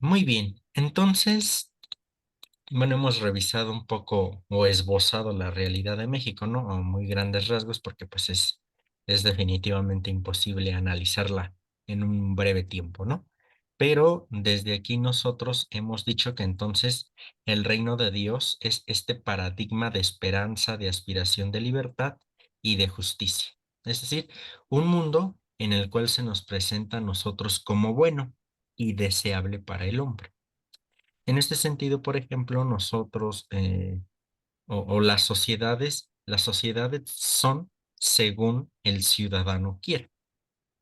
Muy bien, entonces, bueno, hemos revisado un poco o esbozado la realidad de México, ¿no? A muy grandes rasgos, porque pues es definitivamente imposible analizarla en un breve tiempo, ¿no? Pero desde aquí nosotros hemos dicho que entonces el reino de Dios es este paradigma de esperanza, de aspiración de libertad y de justicia. Es decir, un mundo en el cual se nos presenta a nosotros como bueno y deseable para el hombre. En este sentido, por ejemplo, nosotros o las sociedades son según el ciudadano quiere,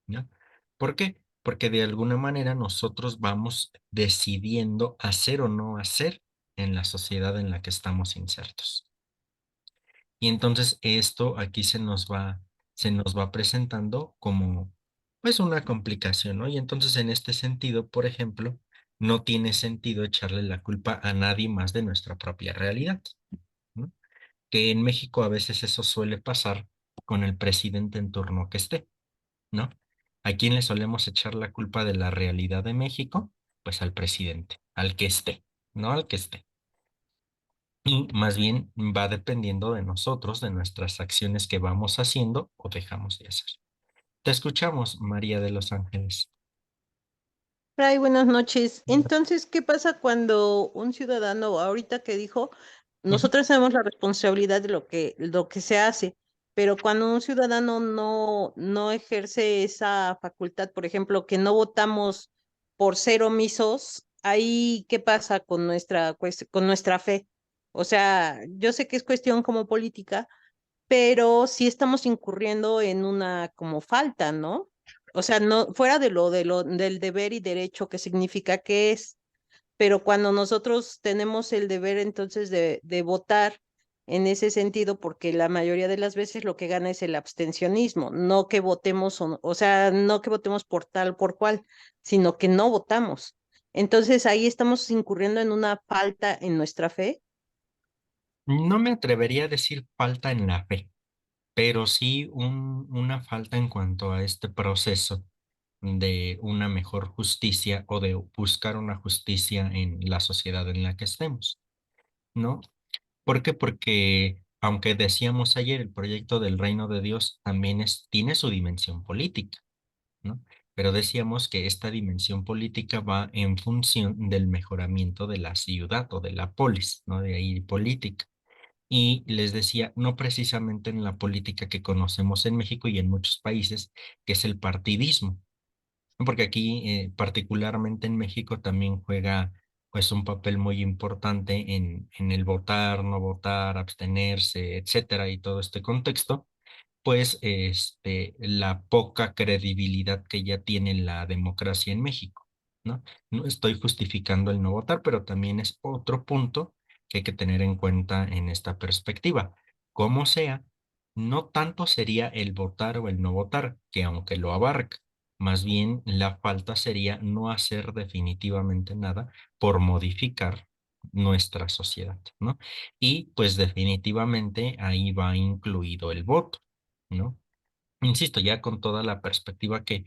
¿no? ¿Por qué? Porque de alguna manera nosotros vamos decidiendo hacer o no hacer en la sociedad en la que estamos insertos. Y entonces esto aquí se nos va presentando como pues una complicación, ¿no? Y entonces en este sentido, por ejemplo, no tiene sentido echarle la culpa a nadie más de nuestra propia realidad, ¿no? Que en México a veces eso suele pasar con el presidente en turno que esté, ¿no? ¿A quién le solemos echar la culpa de la realidad de México? Pues al presidente, al que esté, ¿no? Al que esté. Y más bien va dependiendo de nosotros, de nuestras acciones que vamos haciendo o dejamos de hacer. Te escuchamos, María de los Ángeles. Ay, buenas noches. Entonces, ¿qué pasa cuando un ciudadano, ahorita que dijo, Ujú. nosotros tenemos la responsabilidad de lo que se hace, pero cuando un ciudadano no ejerce esa facultad, por ejemplo, que no votamos por ser omisos, ahí, ¿qué pasa con con nuestra fe? O sea, yo sé que es cuestión como política, pero sí estamos incurriendo en una como falta, ¿no? O sea, no, fuera del deber y derecho que significa que es, pero cuando nosotros tenemos el deber entonces de votar en ese sentido, porque la mayoría de las veces lo que gana es el abstencionismo, no que votemos, o sea, no que votemos por tal, por cual, sino que no votamos. Entonces ahí estamos incurriendo en una falta en nuestra fe. No me atrevería a decir falta en la fe, pero sí una falta en cuanto a este proceso de una mejor justicia o de buscar una justicia en la sociedad en la que estemos, ¿no? ¿Por qué? Porque, aunque decíamos ayer, el proyecto del reino de Dios también tiene su dimensión política, ¿no? Pero decíamos que esta dimensión política va en función del mejoramiento de la ciudad o de la polis, ¿no? De ahí política. Y les decía, no precisamente en la política que conocemos en México y en muchos países, que es el partidismo, ¿no? Porque aquí, particularmente en México, también juega pues un papel muy importante en el votar, no votar, abstenerse, etcétera, y todo este contexto pues la poca credibilidad que ya tiene la democracia en México, ¿no? No estoy justificando el no votar, pero también es otro punto que hay que tener en cuenta en esta perspectiva. Como sea, no tanto sería el votar o el no votar, que aunque lo abarca, más bien la falta sería no hacer definitivamente nada por modificar nuestra sociedad, ¿no? Y pues definitivamente ahí va incluido el voto, ¿no? Insisto, ya con toda la perspectiva que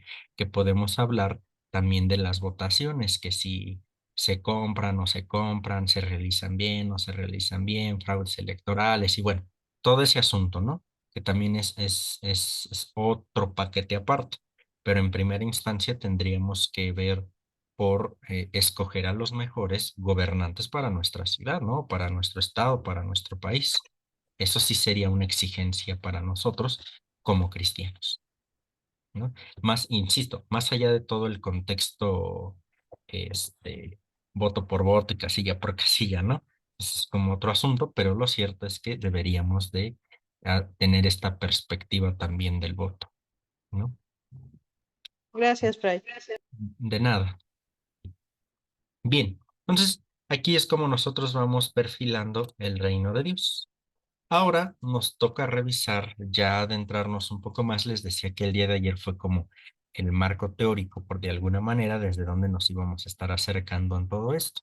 podemos hablar también de las votaciones, que si se compran o se compran, se realizan bien o se realizan bien, fraudes electorales y bueno, todo ese asunto, ¿no? Que también es otro paquete aparte, pero en primera instancia tendríamos que ver por escoger a los mejores gobernantes para nuestra ciudad, ¿no? Para nuestro estado, para nuestro país. Eso sí sería una exigencia para nosotros como cristianos, ¿no? Más, insisto, más allá de todo el contexto, este, voto por voto y casilla por casilla, ¿no? Eso es como otro asunto, pero lo cierto es que deberíamos de tener esta perspectiva también del voto, ¿no? Gracias, Fray. De nada. Bien, entonces aquí es como nosotros vamos perfilando el reino de Dios. Ahora nos toca revisar, ya adentrarnos un poco más. Les decía que el día de ayer fue como el marco teórico, por de alguna manera, desde donde nos íbamos a estar acercando en todo esto.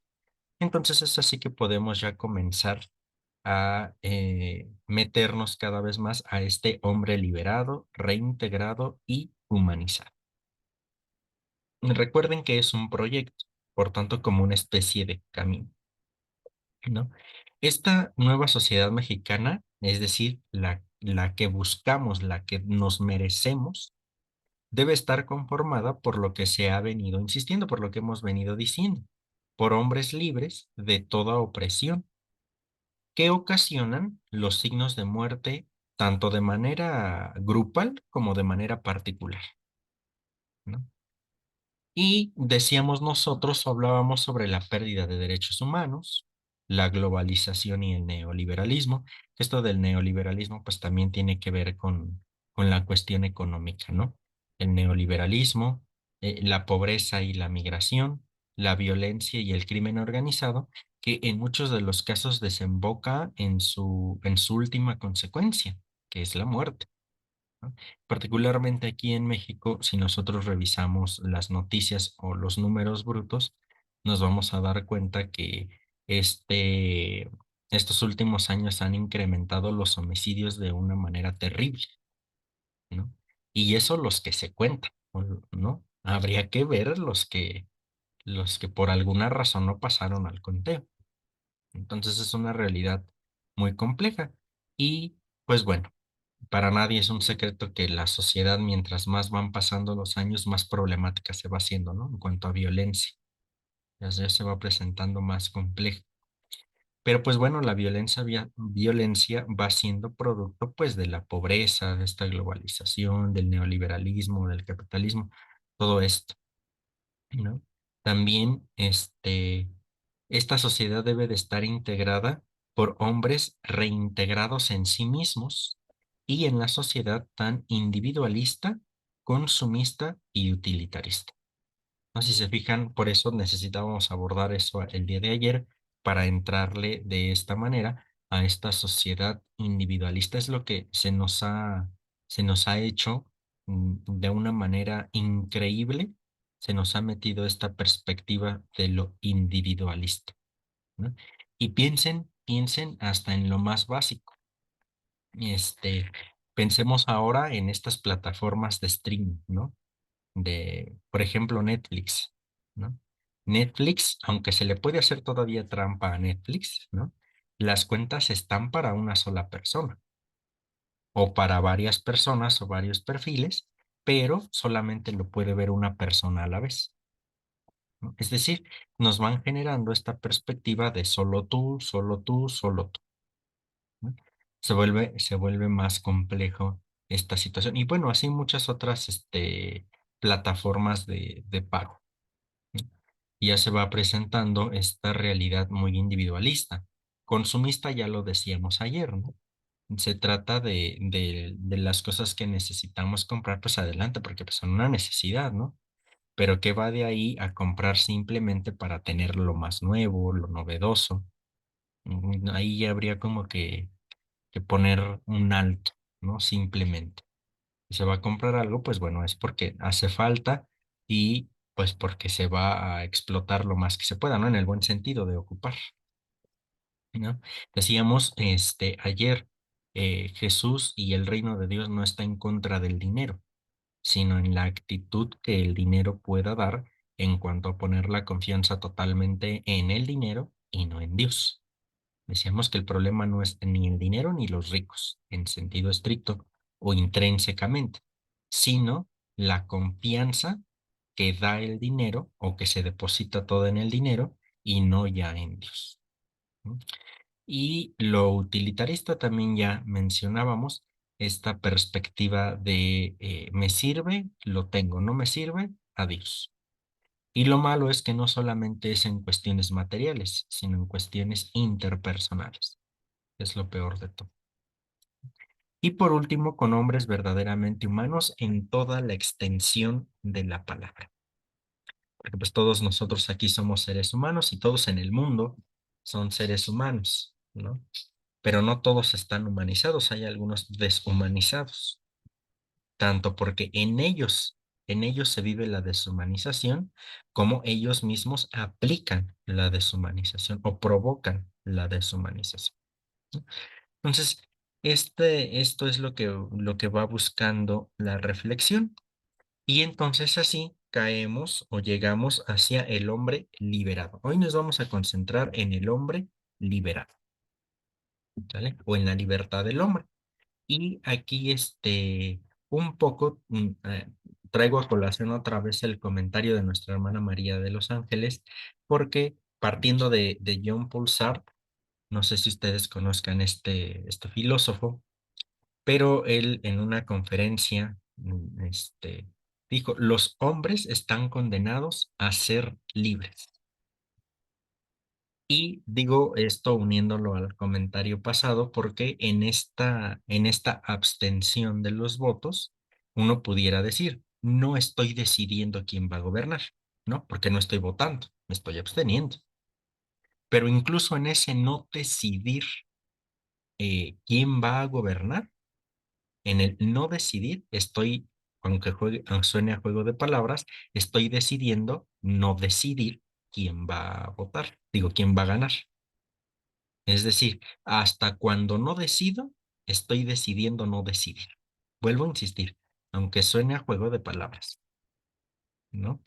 Entonces es así que podemos ya comenzar a meternos cada vez más a este hombre liberado, reintegrado y humanizado. Recuerden que es un proyecto. por tanto como una especie de camino, ¿no? Esta nueva sociedad mexicana, es decir, la que buscamos, la que nos merecemos, debe estar conformada por lo que se ha venido insistiendo, por lo que hemos venido diciendo, por hombres libres de toda opresión, que ocasionan los signos de muerte tanto de manera grupal como de manera particular, ¿no? Y decíamos nosotros, hablábamos sobre la pérdida de derechos humanos, la globalización y el neoliberalismo. Esto del neoliberalismo pues también tiene que ver con la cuestión económica, ¿no? El neoliberalismo, la pobreza y la migración, la violencia y el crimen organizado, que en muchos de los casos desemboca en su última consecuencia, que es la muerte, ¿no? Particularmente aquí en México, si nosotros revisamos las noticias o los números brutos, nos vamos a dar cuenta que este, estos últimos años han incrementado los homicidios de una manera terrible, ¿no? Y eso los que se cuentan, ¿no? Habría que ver los que por alguna razón no pasaron al conteo. Entonces es una realidad muy compleja. Y pues bueno, para nadie es un secreto que la sociedad, mientras más van pasando los años, más problemática se va haciendo, ¿no? En cuanto a violencia, ya se va presentando más compleja. Pero pues bueno, la violencia va siendo producto pues de la pobreza, de esta globalización, del neoliberalismo, del capitalismo, todo esto, ¿no? También esta sociedad debe de estar integrada por hombres reintegrados en sí mismos y en la sociedad tan individualista, consumista y utilitarista. No sé si se fijan, por eso necesitábamos abordar eso el día de ayer para entrarle de esta manera a esta sociedad individualista. Es lo que se nos ha hecho de una manera increíble, se nos ha metido esta perspectiva de lo individualista, ¿no? Y piensen hasta en lo más básico. Pensemos ahora en estas plataformas de streaming, ¿no? Por ejemplo, Netflix, ¿no? Netflix, aunque se le puede hacer todavía trampa a Netflix, ¿no? Las cuentas están para una sola persona o para varias personas o varios perfiles, pero solamente lo puede ver una persona a la vez, ¿no? Es decir, nos van generando esta perspectiva de solo tú, solo tú, solo tú, ¿no? Se vuelve más complejo esta situación. Y bueno, así muchas otras plataformas de pago. Y ya se va presentando esta realidad muy individualista. Consumista ya lo decíamos ayer, ¿no? Se trata de las cosas que necesitamos comprar, pues adelante, porque pues, son una necesidad, ¿no? Pero que va de ahí a comprar simplemente para tener lo más nuevo, lo novedoso. Ahí ya habría como que poner un alto, ¿no? Simplemente si se va a comprar algo, pues bueno, es porque hace falta y pues porque se va a explotar lo más que se pueda, ¿no? En el buen sentido de ocupar, ¿no? Decíamos, ayer, Jesús y el reino de Dios no está en contra del dinero, sino en la actitud que el dinero pueda dar en cuanto a poner la confianza totalmente en el dinero y no en Dios. Decíamos que el problema no es ni el dinero ni los ricos, en sentido estricto o intrínsecamente, sino la confianza que da el dinero o que se deposita todo en el dinero y no ya en Dios, ¿no? Y lo utilitarista también ya mencionábamos esta perspectiva de me sirve, lo tengo, no me sirve, adiós. Y lo malo es que no solamente es en cuestiones materiales, sino en cuestiones interpersonales. Es lo peor de todo. Y por último, con hombres verdaderamente humanos en toda la extensión de la palabra. Porque pues todos nosotros aquí somos seres humanos y todos en el mundo son seres humanos, ¿no? Pero no todos están humanizados, hay algunos deshumanizados, tanto porque en ellos se vive la deshumanización, como ellos mismos aplican la deshumanización o provocan la deshumanización, ¿no? Entonces, esto es lo que va buscando la reflexión. Y entonces así caemos o llegamos hacia el hombre liberado. Hoy nos vamos a concentrar en el hombre liberado, ¿sale? O en la libertad del hombre. Y aquí, un poco, traigo a colación otra vez el comentario de nuestra hermana María de los Ángeles, porque partiendo de Jean Paul Sartre, no sé si ustedes conozcan este filósofo, pero él en una conferencia, dijo, los hombres están condenados a ser libres. Y digo esto uniéndolo al comentario pasado, porque en esta abstención de los votos, uno pudiera decir, no estoy decidiendo quién va a gobernar, ¿no? Porque no estoy votando, me estoy absteniendo. Pero incluso en ese no decidir quién va a gobernar, en el no decidir, aunque suene a juego de palabras, estoy decidiendo no decidir quién va a votar, digo, quién va a ganar. Es decir, hasta cuando no decido, estoy decidiendo no decidir. Vuelvo a insistir, aunque suene a juego de palabras, ¿no?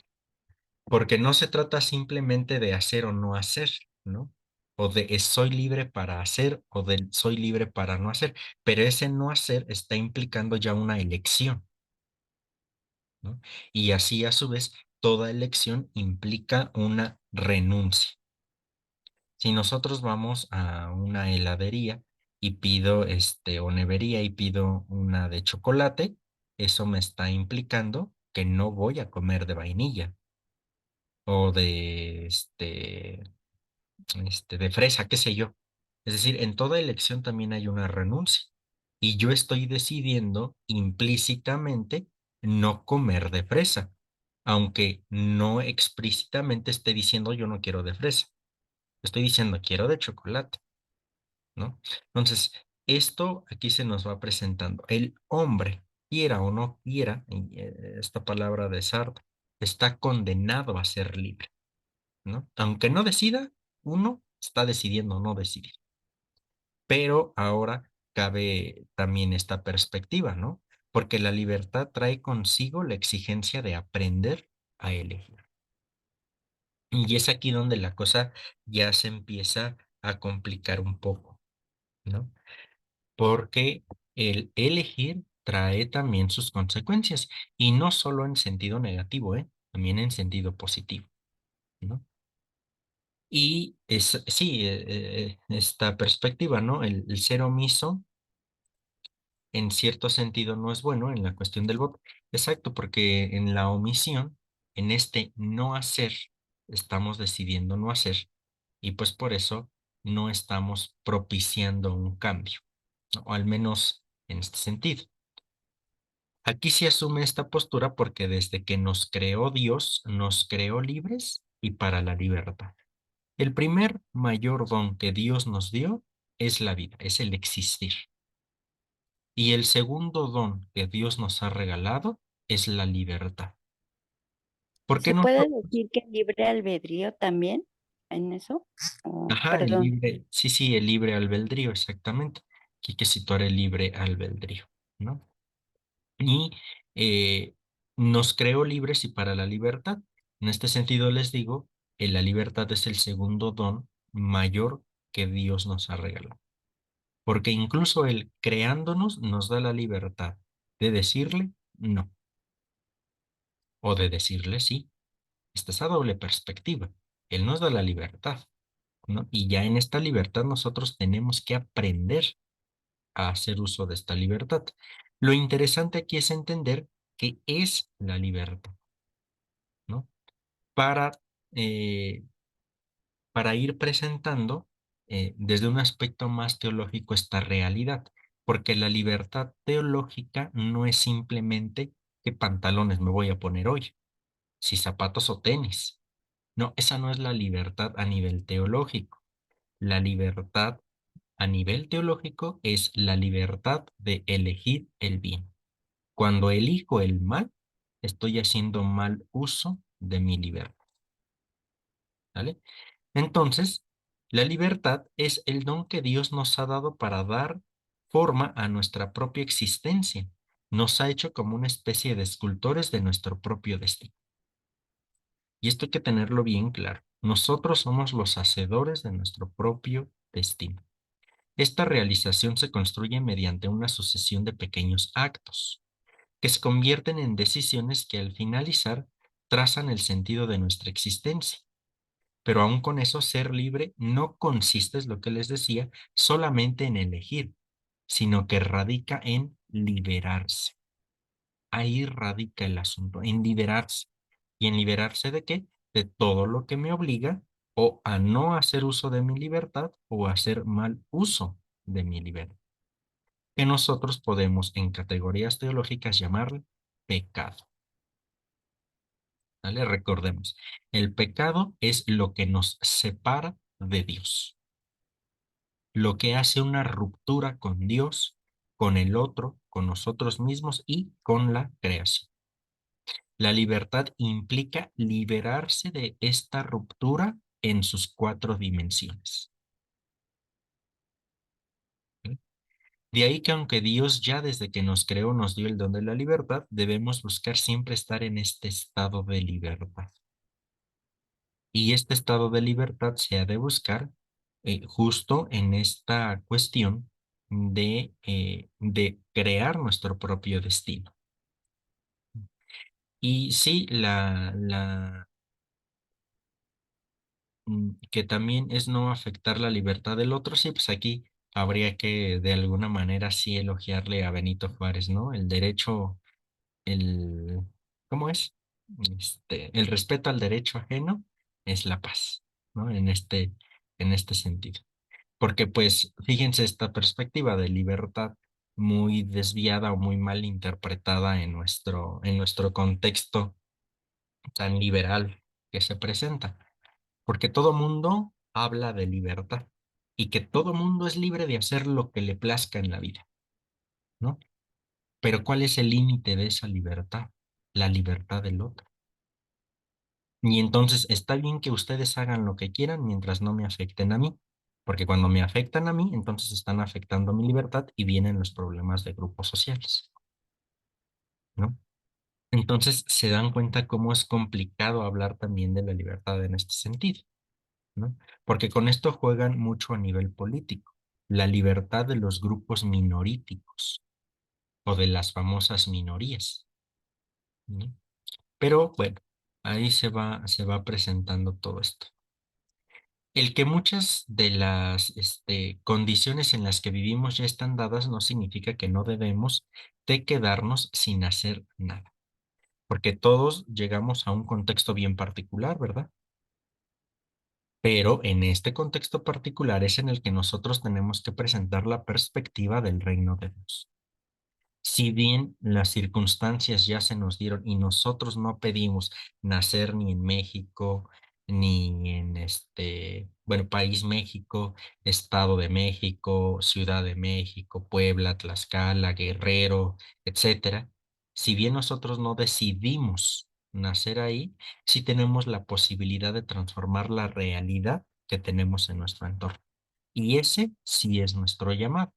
Porque no se trata simplemente de hacer o no hacer, ¿no? O de soy libre para hacer o de soy libre para no hacer, pero ese no hacer está implicando ya una elección, ¿no? Y así a su vez, toda elección implica una renuncia. Si nosotros vamos a una heladería y pido, o nevería y pido una de chocolate, eso me está implicando que no voy a comer de vainilla o de fresa, qué sé yo. Es decir, en toda elección también hay una renuncia y yo estoy decidiendo implícitamente no comer de fresa, aunque no explícitamente esté diciendo yo no quiero de fresa. Estoy diciendo quiero de chocolate. ¿No? Entonces, esto aquí se nos va presentando. El hombre, quiera o no quiera, y, esta palabra de Sartre, está condenado a ser libre, ¿no? Aunque no decida, uno está decidiendo no decidir. Pero ahora cabe también esta perspectiva, ¿no? Porque la libertad trae consigo la exigencia de aprender a elegir. Y es aquí donde la cosa ya se empieza a complicar un poco, ¿no? Porque el elegir trae también sus consecuencias y no solo en sentido negativo, también en sentido positivo, ¿no? Y sí, esta perspectiva, ¿no? El ser omiso en cierto sentido no es bueno en la cuestión del voto. Exacto, porque en la omisión, en este no hacer, estamos decidiendo no hacer y pues por eso no estamos propiciando un cambio, ¿no? O al menos en este sentido. Aquí se asume esta postura porque desde que nos creó Dios, nos creó libres y para la libertad. El primer mayor don que Dios nos dio es la vida, es el existir. Y el segundo don que Dios nos ha regalado es la libertad. Porque ¿Se puede nosotros, decir que libre albedrío también en eso? Oh, ajá, perdón. sí, sí, el libre albedrío, exactamente. Aquí hay que situar el libre albedrío, ¿no? Y eh, nos creó libres y para la libertad. En este sentido les digo, la libertad es el segundo don mayor que Dios nos ha regalado. Porque incluso Él creándonos nos da la libertad de decirle no o de decirle sí. Esta es esa doble perspectiva. Él nos da la libertad, ¿no? Y ya en esta libertad nosotros tenemos que aprender a hacer uso de esta libertad. Lo interesante aquí es entender qué es la libertad, ¿no? Para, eh, para ir presentando desde un aspecto más teológico esta realidad, porque la libertad teológica no es simplemente qué pantalones me voy a poner hoy, si zapatos o tenis. No, esa no es la libertad a nivel teológico. La libertad a nivel teológico es la libertad de elegir el bien. Cuando elijo el mal, estoy haciendo mal uso de mi libertad, ¿vale? Entonces, la libertad es el don que Dios nos ha dado para dar forma a nuestra propia existencia. Nos ha hecho como una especie de escultores de nuestro propio destino. Y esto hay que tenerlo bien claro. Nosotros somos los hacedores de nuestro propio destino. Esta realización se construye mediante una sucesión de pequeños actos, que se convierten en decisiones que al finalizar trazan el sentido de nuestra existencia. Pero aún con eso, ser libre no consiste, es lo que les decía, solamente en elegir, sino que radica en liberarse. Ahí radica el asunto, en liberarse. ¿Y en liberarse de qué? De todo lo que me obliga o a no hacer uso de mi libertad o a hacer mal uso de mi libertad, que nosotros podemos en categorías teológicas llamarle pecado. ¿Vale? Recordemos, el pecado es lo que nos separa de Dios, lo que hace una ruptura con Dios, con el otro, con nosotros mismos y con la creación. La libertad implica liberarse de esta ruptura en sus 4 dimensiones. ¿Sí? De ahí que aunque Dios ya desde que nos creó nos dio el don de la libertad, debemos buscar siempre estar en este estado de libertad. Y este estado de libertad se ha de buscar justo en esta cuestión de crear nuestro propio destino. Y sí, que también es no afectar la libertad del otro, sí, pues aquí habría que de alguna manera sí elogiarle a Benito Juárez, ¿no? El derecho, el, ¿cómo es? El respeto al derecho ajeno es la paz, ¿no? En este sentido. Porque pues fíjense esta perspectiva de libertad muy desviada o muy mal interpretada en nuestro contexto tan liberal que se presenta. Porque todo mundo habla de libertad y que todo mundo es libre de hacer lo que le plazca en la vida, ¿no? Pero ¿cuál es el límite de esa libertad? La libertad del otro. Y entonces está bien que ustedes hagan lo que quieran mientras no me afecten a mí, porque cuando me afectan a mí, entonces están afectando mi libertad y vienen los problemas de grupos sociales, ¿no? Entonces se dan cuenta cómo es complicado hablar también de la libertad en este sentido, ¿no? Porque con esto juegan mucho a nivel político, la libertad de los grupos minoríticos o de las famosas minorías, ¿no? Pero bueno, ahí se va presentando todo esto. El que muchas de las condiciones en las que vivimos ya están dadas no significa que no debemos de quedarnos sin hacer nada, porque todos llegamos a un contexto bien particular, ¿verdad? Pero en este contexto particular es en el que nosotros tenemos que presentar la perspectiva del reino de Dios. Si bien las circunstancias ya se nos dieron y nosotros no pedimos nacer ni en México, ni en bueno, País México, Estado de México, Ciudad de México, Puebla, Tlaxcala, Guerrero, etcétera. Si bien nosotros no decidimos nacer ahí, sí tenemos la posibilidad de transformar la realidad que tenemos en nuestro entorno. Y ese sí es nuestro llamado.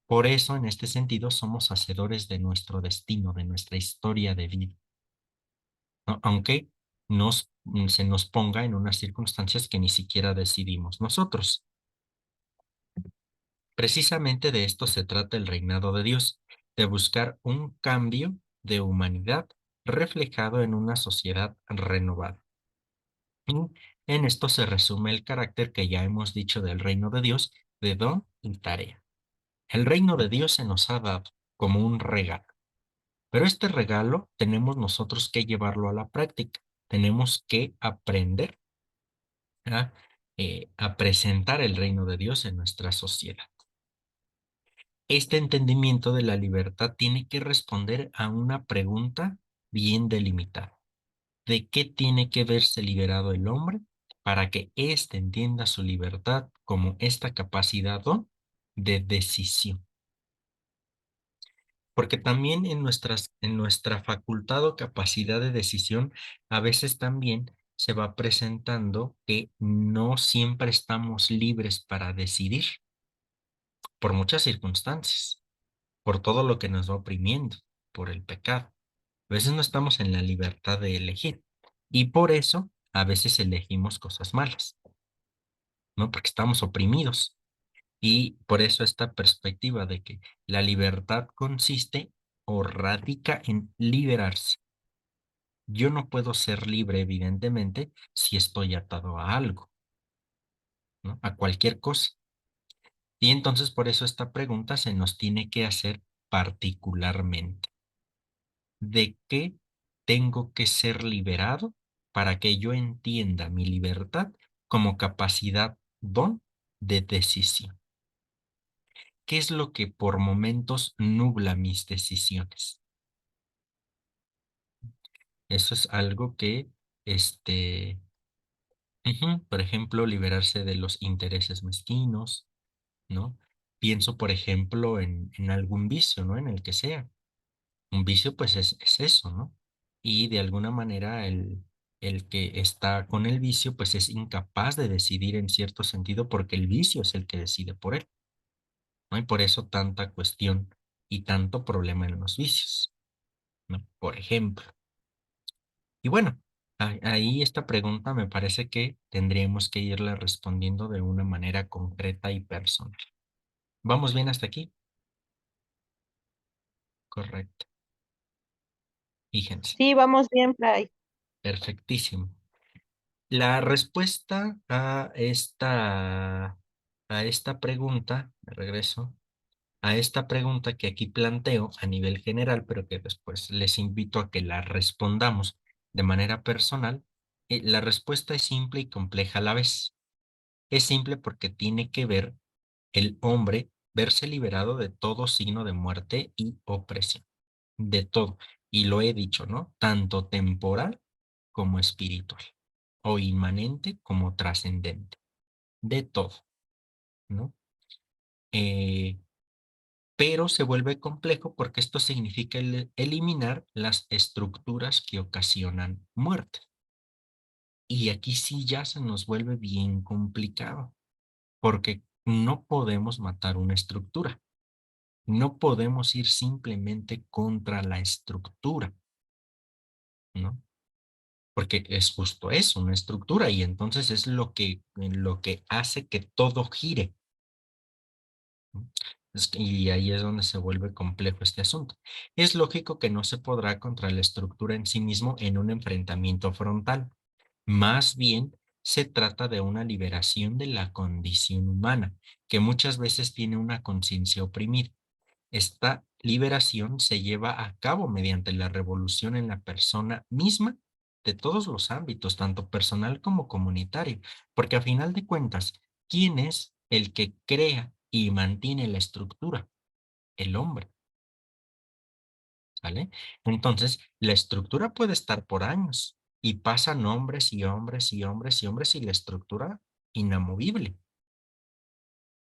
Por eso, en este sentido, somos hacedores de nuestro destino, de nuestra historia de vida, ¿no? Aunque se nos ponga en unas circunstancias que ni siquiera decidimos nosotros. Precisamente de esto se trata el reinado de Dios, de buscar un cambio de humanidad reflejado en una sociedad renovada. Y en esto se resume el carácter que ya hemos dicho del reino de Dios, de don y tarea. El reino de Dios se nos ha dado como un regalo. Pero este regalo tenemos nosotros que llevarlo a la práctica. Tenemos que aprender a presentar el reino de Dios en nuestra sociedad. Este entendimiento de la libertad tiene que responder a una pregunta bien delimitada. ¿De qué tiene que verse liberado el hombre para que éste entienda su libertad como esta capacidad de decisión? Porque también en nuestra facultad o capacidad de decisión, a veces también se va presentando que no siempre estamos libres para decidir por muchas circunstancias, por todo lo que nos va oprimiendo, por el pecado. A veces no estamos en la libertad de elegir. Y por eso a veces elegimos cosas malas, ¿no? Porque estamos oprimidos. Y por eso esta perspectiva de que la libertad consiste o radica en liberarse. Yo no puedo ser libre, evidentemente, si estoy atado a algo, ¿no? A cualquier cosa. Y entonces por eso esta pregunta se nos tiene que hacer particularmente. ¿De qué tengo que ser liberado para que yo entienda mi libertad como capacidad, don de decisión? ¿Qué es lo que por momentos nubla mis decisiones? Eso es algo que, este, por ejemplo, liberarse de los intereses mezquinos, ¿no? Pienso, por ejemplo, en algún vicio, ¿no? En el que sea. Un vicio, pues, es eso, ¿no? Y de alguna manera el que está con el vicio, pues, es incapaz de decidir en cierto sentido porque el vicio es el que decide por él, ¿no? Y por eso tanta cuestión y tanto problema en los vicios, ¿no? Por ejemplo. Y bueno, ahí esta pregunta me parece que tendríamos que irla respondiendo de una manera concreta y personal. ¿Vamos bien hasta aquí? Correcto. Fíjense. Sí, vamos bien, Fray. Perfectísimo. La respuesta a esta pregunta, me regreso, a esta pregunta que aquí planteo a nivel general, pero que después les invito a que la respondamos de manera personal, la respuesta es simple y compleja a la vez. Es simple porque tiene que ver el hombre verse liberado de todo signo de muerte y opresión, de todo. Y lo he dicho, ¿no? Tanto temporal como espiritual, o inmanente como trascendente, de todo, ¿no? Eh, pero se vuelve complejo porque esto significa eliminar las estructuras que ocasionan muerte. Y aquí sí ya se nos vuelve bien complicado, porque no podemos matar una estructura. No podemos ir simplemente contra la estructura, ¿no? Porque es justo eso, una estructura, y entonces es lo que hace que todo gire, ¿no? Y ahí es donde se vuelve complejo este asunto. Es lógico que no se podrá contra la estructura en sí mismo en un enfrentamiento frontal. Más bien, se trata de una liberación de la condición humana, que muchas veces tiene una conciencia oprimida. Esta liberación se lleva a cabo mediante la revolución en la persona misma de todos los ámbitos, tanto personal como comunitario, porque a final de cuentas, ¿quién es el que crea y mantiene la estructura? El hombre, ¿vale? Entonces, la estructura puede estar por años y pasan hombres y hombres y hombres y hombres y la estructura inamovible.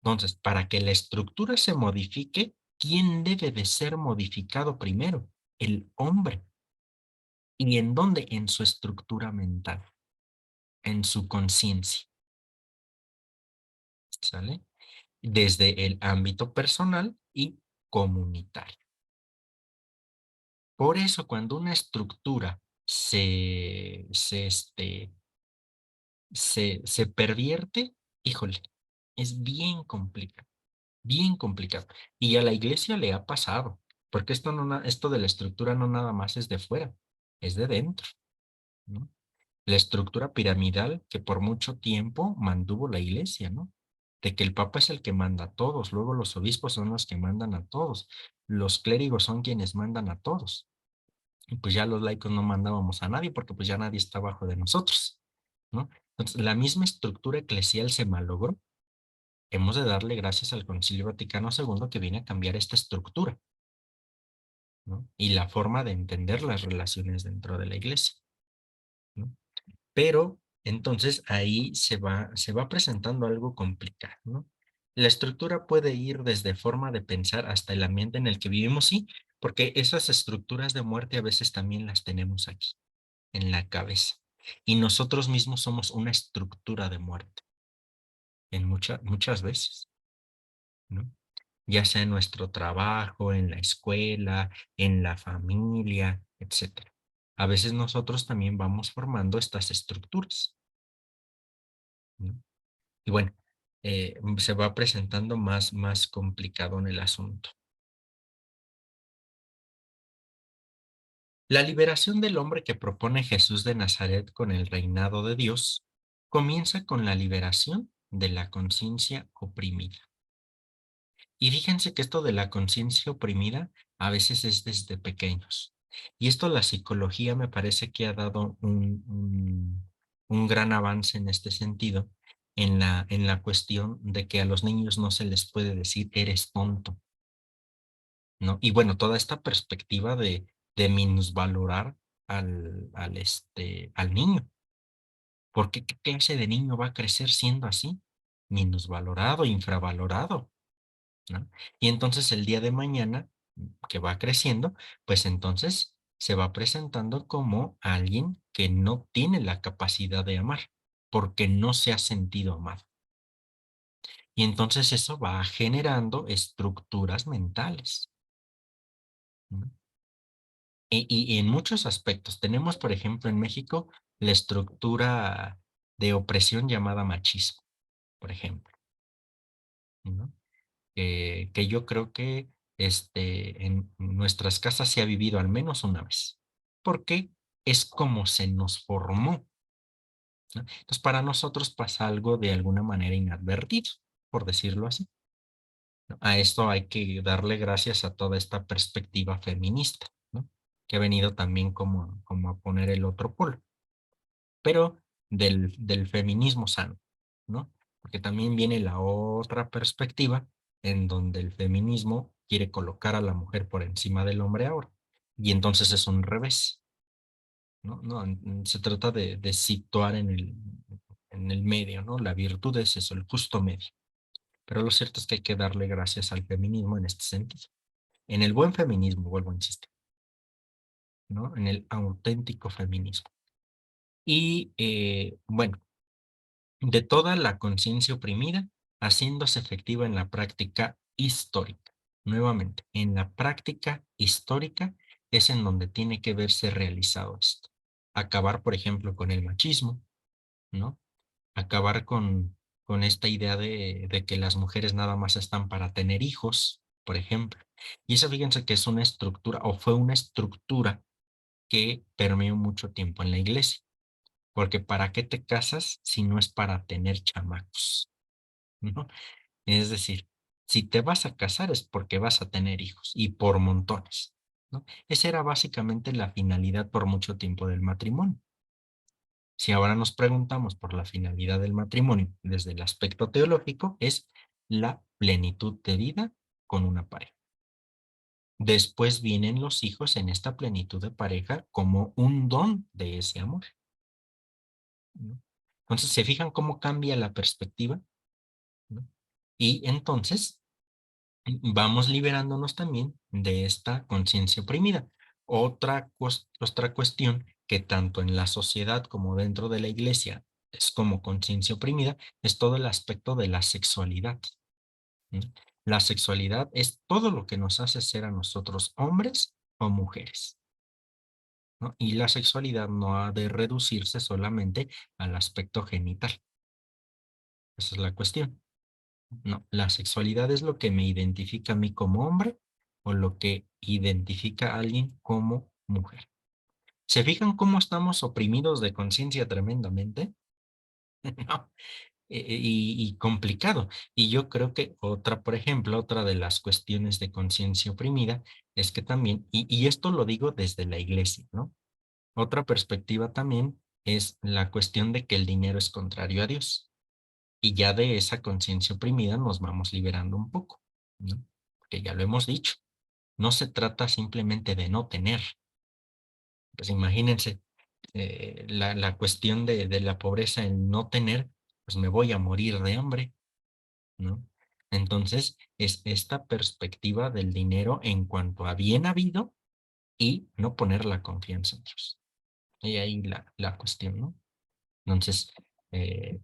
Entonces, para que la estructura se modifique, ¿quién debe de ser modificado primero? El hombre. ¿Y en dónde? En su estructura mental, en su conciencia, ¿sale? Desde el ámbito personal y comunitario. Por eso, cuando una estructura se pervierte, híjole, es bien complicado. Y a la iglesia le ha pasado, porque esto, no, esto de la estructura no nada más es de fuera, es de dentro, ¿no? La estructura piramidal que por mucho tiempo mantuvo la iglesia, ¿no? De que el papa es el que manda a todos, luego los obispos son los que mandan a todos, los clérigos son quienes mandan a todos. Y pues ya los laicos no mandábamos a nadie porque pues ya nadie está abajo de nosotros, ¿no? Entonces, la misma estructura eclesial se malogró. Hemos de darle gracias al Concilio Vaticano II que viene a cambiar esta estructura, ¿no? Y la forma de entender las relaciones dentro de la iglesia, ¿no? Pero entonces ahí se va presentando algo complicado, ¿no? La estructura puede ir desde forma de pensar hasta el ambiente en el que vivimos, sí, porque esas estructuras de muerte a veces también las tenemos aquí, en la cabeza. Y nosotros mismos somos una estructura de muerte, en muchas veces, ¿no? Ya sea en nuestro trabajo, en la escuela, en la familia, etcétera. a veces nosotros también vamos formando estas estructuras, ¿no? Y bueno, se va presentando más complicado en el asunto. La liberación del hombre que propone Jesús de Nazaret con el reinado de Dios comienza con la liberación de la conciencia oprimida. Y fíjense que esto de la conciencia oprimida a veces es desde pequeños. Y esto la psicología me parece que ha dado un gran avance en este sentido, en la cuestión de que a los niños no se les puede decir eres tonto, ¿no? Y bueno, toda esta perspectiva de minusvalorar al niño. Porque ¿qué clase de niño va a crecer siendo así? Minusvalorado, infravalorado, ¿no? Y entonces el día de mañana, que va creciendo, pues entonces se va presentando como alguien que no tiene la capacidad de amar, porque no se ha sentido amado. Y entonces eso va generando estructuras mentales, ¿no? Y en muchos aspectos. Tenemos, por ejemplo, en México, la estructura de opresión llamada machismo, por ejemplo, ¿no? Que yo creo que en nuestras casas se ha vivido al menos una vez, porque es como se nos formó, ¿no? Entonces, para nosotros pasa algo de alguna manera inadvertido, por decirlo así, ¿no? A esto hay que darle gracias a toda esta perspectiva feminista, ¿no? Que ha venido también como a poner el otro polo, pero del feminismo sano, ¿no? Porque también viene la otra perspectiva en donde el feminismo quiere colocar a la mujer por encima del hombre ahora. Y entonces es un revés, ¿no? No, se trata de situar en el medio, ¿no? La virtud es eso, el justo medio. Pero lo cierto es que hay que darle gracias al feminismo en este sentido. En el buen feminismo, vuelvo a insistir, ¿no? En el auténtico feminismo. Y bueno, de toda la conciencia oprimida, haciéndose efectiva en la práctica histórica. Nuevamente, en la práctica histórica es en donde tiene que verse realizado esto. Acabar, por ejemplo, con el machismo, ¿no? Acabar con esta idea de que las mujeres nada más están para tener hijos, por ejemplo. Y eso fíjense que es una estructura, o fue una estructura que permeó mucho tiempo en la iglesia. Porque ¿para qué te casas si no es para tener chamacos? ¿No? Es decir, si te vas a casar es porque vas a tener hijos y por montones, ¿no? Esa era básicamente la finalidad por mucho tiempo del matrimonio. Si ahora nos preguntamos por la finalidad del matrimonio desde el aspecto teológico, es la plenitud de vida con una pareja. Después vienen los hijos en esta plenitud de pareja como un don de ese amor, ¿no? Entonces, ¿se fijan cómo cambia la perspectiva? ¿No? Y entonces vamos liberándonos también de esta conciencia oprimida. Otra cuestión que tanto en la sociedad como dentro de la iglesia es como conciencia oprimida, es todo el aspecto de la sexualidad, ¿no? La sexualidad es todo lo que nos hace ser a nosotros hombres o mujeres, ¿no? Y la sexualidad no ha de reducirse solamente al aspecto genital. Esa es la cuestión. No, la sexualidad es lo que me identifica a mí como hombre o lo que identifica a alguien como mujer. ¿Se fijan cómo estamos oprimidos de conciencia tremendamente? No, y complicado. Y yo creo que otra, por ejemplo, otra de las cuestiones de conciencia oprimida es que también, y esto lo digo desde la iglesia, ¿no? Otra perspectiva también es la cuestión de que el dinero es contrario a Dios. Y ya de esa conciencia oprimida nos vamos liberando un poco, ¿no? Porque ya lo hemos dicho, no se trata simplemente de no tener. Pues imagínense, la cuestión de la pobreza, el no tener, pues me voy a morir de hambre, ¿no? Entonces, es esta perspectiva del dinero en cuanto a bien habido y no poner la confianza en Dios. Y ahí la cuestión, ¿no? Entonces, eh,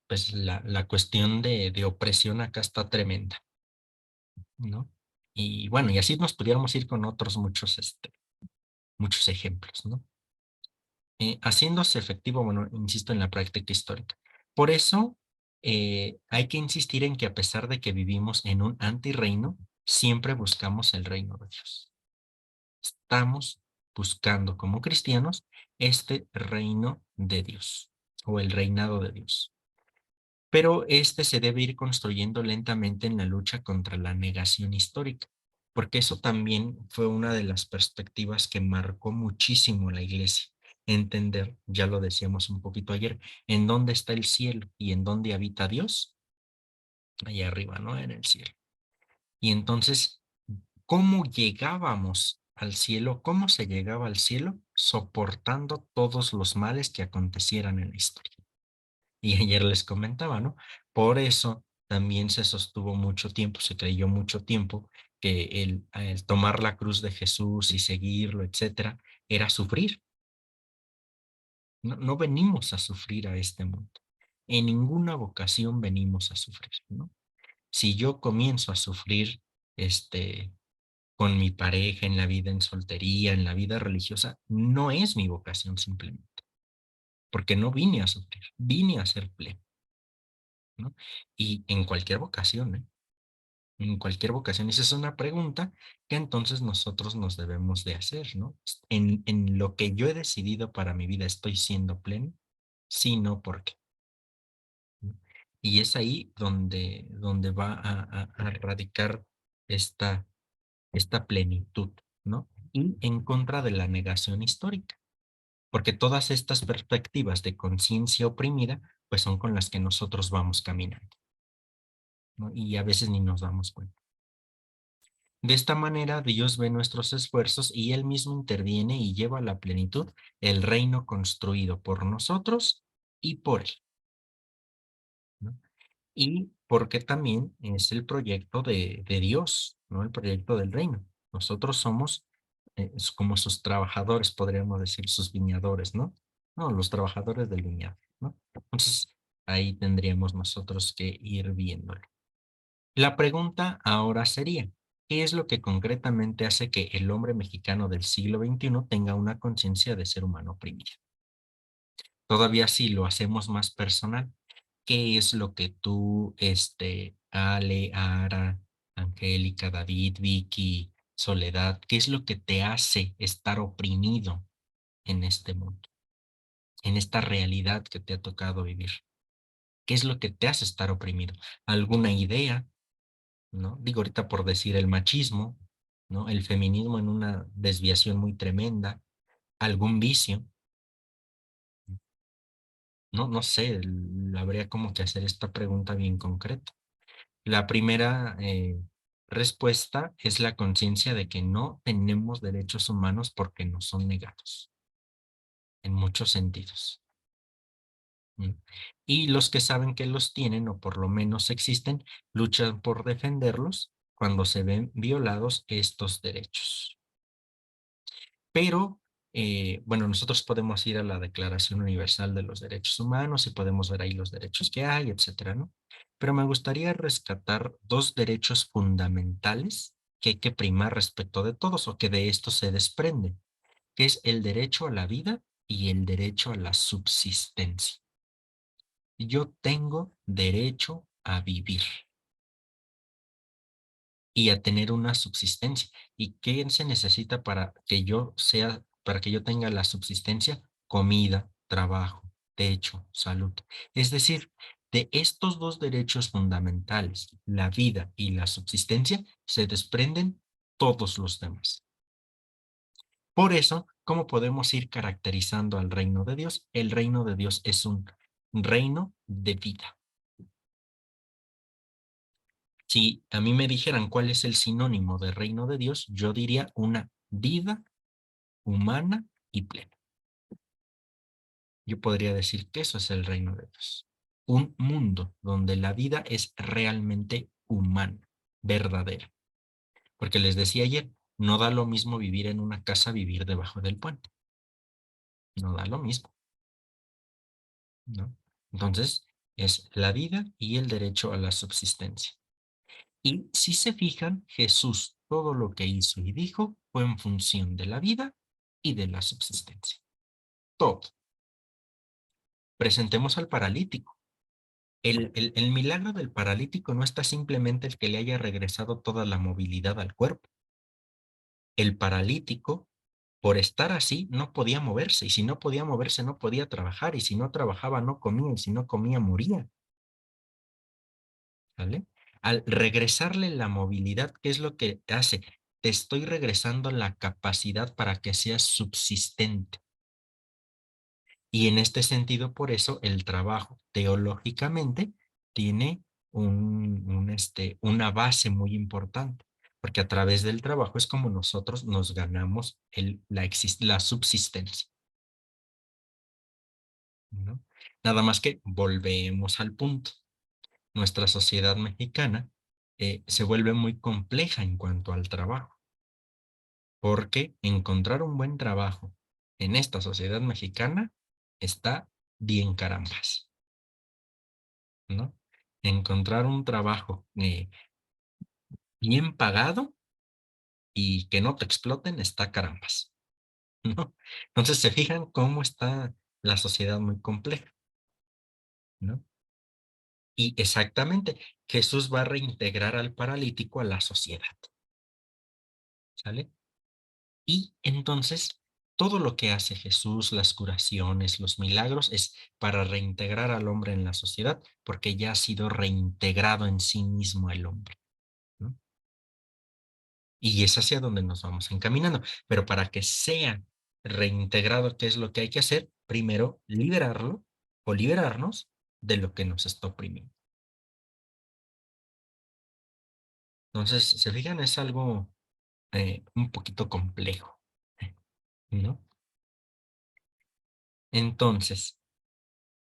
pues la cuestión de opresión acá está tremenda, ¿no? Y bueno, y así nos pudiéramos ir con otros muchos muchos ejemplos, ¿no? Haciéndose efectivo, bueno, insisto en la práctica histórica. Por eso hay que insistir en que a pesar de que vivimos en un antirreino, siempre buscamos el reino de Dios. Estamos buscando como cristianos este reino de Dios o el reinado de Dios. Pero este se debe ir construyendo lentamente en la lucha contra la negación histórica, porque eso también fue una de las perspectivas que marcó muchísimo la iglesia. Entender, ya lo decíamos un poquito ayer, en dónde está el cielo y en dónde habita Dios, allá arriba, ¿no? En el cielo. Y entonces, ¿cómo llegábamos al cielo? ¿Cómo se llegaba al cielo? Soportando todos los males que acontecieran en la historia. Y ayer les comentaba, ¿no? Por eso también se sostuvo mucho tiempo, se creyó mucho tiempo que el tomar la cruz de Jesús y seguirlo, etcétera, era sufrir. No, no venimos a sufrir a este mundo. En ninguna vocación venimos a sufrir, ¿no? Si yo comienzo a sufrir, este, con mi pareja, en la vida en soltería, en la vida religiosa, no es mi vocación simplemente, porque no vine a sufrir, vine a ser pleno, ¿no? Y en cualquier vocación, ¿eh? En cualquier vocación. Esa es una pregunta que entonces nosotros nos debemos de hacer, ¿no? En lo que yo he decidido para mi vida, ¿estoy siendo pleno? Sí, no, ¿por qué? ¿No? Y es ahí donde va a radicar esta, esta plenitud, ¿no? Y en contra de la negación histórica, porque todas estas perspectivas de conciencia oprimida, pues son con las que nosotros vamos caminando, ¿no? Y a veces ni nos damos cuenta. De esta manera, Dios ve nuestros esfuerzos y Él mismo interviene y lleva a la plenitud el reino construido por nosotros y por Él, ¿no? Y porque también es el proyecto de Dios, ¿no? El proyecto del reino. Nosotros somos como sus trabajadores, podríamos decir, sus viñadores, ¿no? No, los trabajadores del viñedo, ¿no? Entonces, ahí tendríamos nosotros que ir viéndolo. La pregunta ahora sería, ¿qué es lo que concretamente hace que el hombre mexicano del siglo XXI tenga una conciencia de ser humano oprimido? Todavía si lo hacemos más personal, ¿qué es lo que tú, Ale, Ara, Angélica, David, Vicky, Soledad, qué es lo que te hace estar oprimido en este mundo, en esta realidad que te ha tocado vivir? ¿Qué es lo que te hace estar oprimido? ¿Alguna idea? ¿No? Digo ahorita por decir el machismo, ¿no? El feminismo en una desviación muy tremenda, algún vicio, ¿no? No sé, habría como que hacer esta pregunta bien concreta. La primera respuesta es la conciencia de que no tenemos derechos humanos porque nos son negados, en muchos sentidos. ¿Mm? Y los que saben que los tienen, o por lo menos existen, luchan por defenderlos cuando se ven violados estos derechos. Pero, bueno, nosotros podemos ir a la Declaración Universal de los Derechos Humanos y podemos ver ahí los derechos que hay, etcétera, ¿no? Pero me gustaría rescatar dos derechos fundamentales que hay que primar respecto de todos o que de esto se desprenden, que es el derecho a la vida y el derecho a la subsistencia. Yo tengo derecho a vivir y a tener una subsistencia. ¿Y qué se necesita para que yo sea, para que yo tenga la subsistencia? Comida, trabajo, techo, salud. Es decir, de estos dos derechos fundamentales, la vida y la subsistencia, se desprenden todos los demás. Por eso, ¿cómo podemos ir caracterizando al reino de Dios? El reino de Dios es un reino de vida. Si a mí me dijeran cuál es el sinónimo de reino de Dios, yo diría una vida humana y plena. Yo podría decir que eso es el reino de Dios. Un mundo donde la vida es realmente humana, verdadera. Porque les decía ayer, no da lo mismo vivir en una casa, vivir debajo del puente. No da lo mismo, ¿no? Entonces, es la vida y el derecho a la subsistencia. Y si se fijan, Jesús todo lo que hizo y dijo fue en función de la vida y de la subsistencia. Todo. Presentemos al paralítico. El milagro del paralítico no está simplemente el que le haya regresado toda la movilidad al cuerpo. El paralítico, por estar así, no podía moverse, y si no podía moverse, no podía trabajar, y si no trabajaba, no comía, y si no comía, moría. ¿Vale? Al regresarle la movilidad, ¿qué es lo que hace? Te estoy regresando la capacidad para que seas subsistente. Y en este sentido, por eso el trabajo teológicamente tiene una base muy importante, porque a través del trabajo es como nosotros nos ganamos la subsistencia, ¿no? Nada más que volvemos al punto. Nuestra sociedad mexicana se vuelve muy compleja en cuanto al trabajo, porque encontrar un buen trabajo en esta sociedad mexicana está bien carambas, ¿no? Encontrar un trabajo bien pagado y que no te exploten está carambas, ¿no? Entonces se fijan cómo está la sociedad muy compleja, ¿no? Y exactamente, Jesús va a reintegrar al paralítico a la sociedad, ¿sale? Y entonces, todo lo que hace Jesús, las curaciones, los milagros, es para reintegrar al hombre en la sociedad, porque ya ha sido reintegrado en sí mismo el hombre, ¿no? Y es hacia donde nos vamos encaminando. Pero para que sea reintegrado, ¿qué es lo que hay que hacer? Primero, liberarlo o liberarnos de lo que nos está oprimiendo. Entonces, se fijan, es algo un poquito complejo, ¿no? Entonces,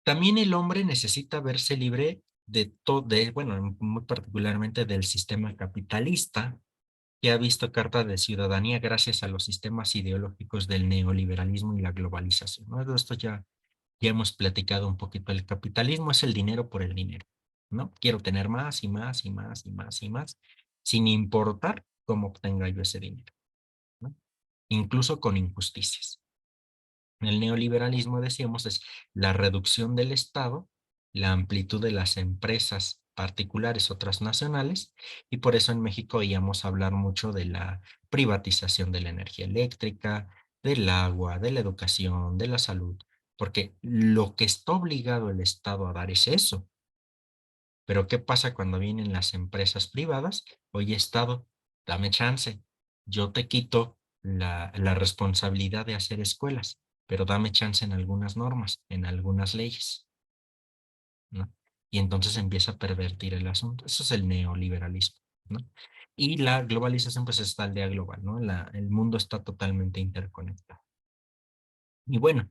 también el hombre necesita verse libre de todo, bueno, muy particularmente del sistema capitalista, que ha visto carta de ciudadanía gracias a los sistemas ideológicos del neoliberalismo y la globalización, ¿no? De esto ya hemos platicado un poquito. El capitalismo es el dinero por el dinero, ¿no? Quiero tener más y más y más y más y más, sin importar cómo obtenga yo ese dinero, ¿no? Incluso con injusticias. El neoliberalismo, decíamos, es la reducción del Estado, la amplitud de las empresas particulares o transnacionales, y por eso en México oíamos hablar mucho de la privatización de la energía eléctrica, del agua, de la educación, de la salud, porque lo que está obligado el Estado a dar es eso. Pero ¿qué pasa cuando vienen las empresas privadas? Oye, Estado, dame chance. Yo te quito la responsabilidad de hacer escuelas, pero dame chance en algunas normas, en algunas leyes, ¿no? Y entonces empieza a pervertir el asunto. Eso es el neoliberalismo, ¿no? Y la globalización, pues está aldea global, ¿no? El mundo está totalmente interconectado. Y bueno,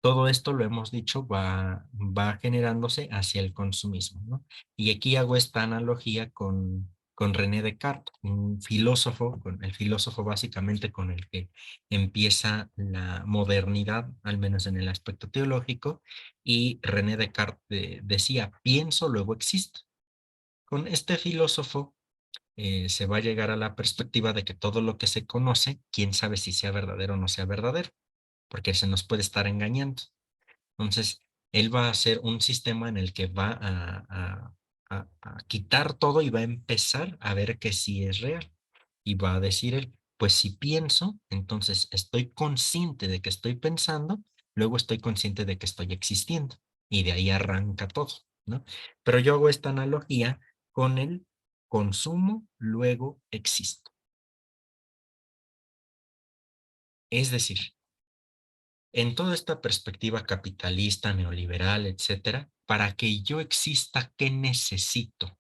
todo esto, lo hemos dicho, va generándose hacia el consumismo, ¿no? Y aquí hago esta analogía con René Descartes, un filósofo, el filósofo básicamente con el que empieza la modernidad, al menos en el aspecto teológico, y René Descartes decía, pienso, luego existo. Con este filósofo se va a llegar a la perspectiva de que todo lo que se conoce, quién sabe si sea verdadero o no sea verdadero, porque se nos puede estar engañando. Entonces, él va a hacer un sistema en el que va a quitar todo y va a empezar a ver que sí es real. Y va a decir él, pues si pienso, entonces estoy consciente de que estoy pensando, luego estoy consciente de que estoy existiendo. Y de ahí arranca todo, ¿no? Pero yo hago esta analogía con el consumo, luego existo. Es decir, en toda esta perspectiva capitalista, neoliberal, etcétera, para que yo exista, ¿qué necesito?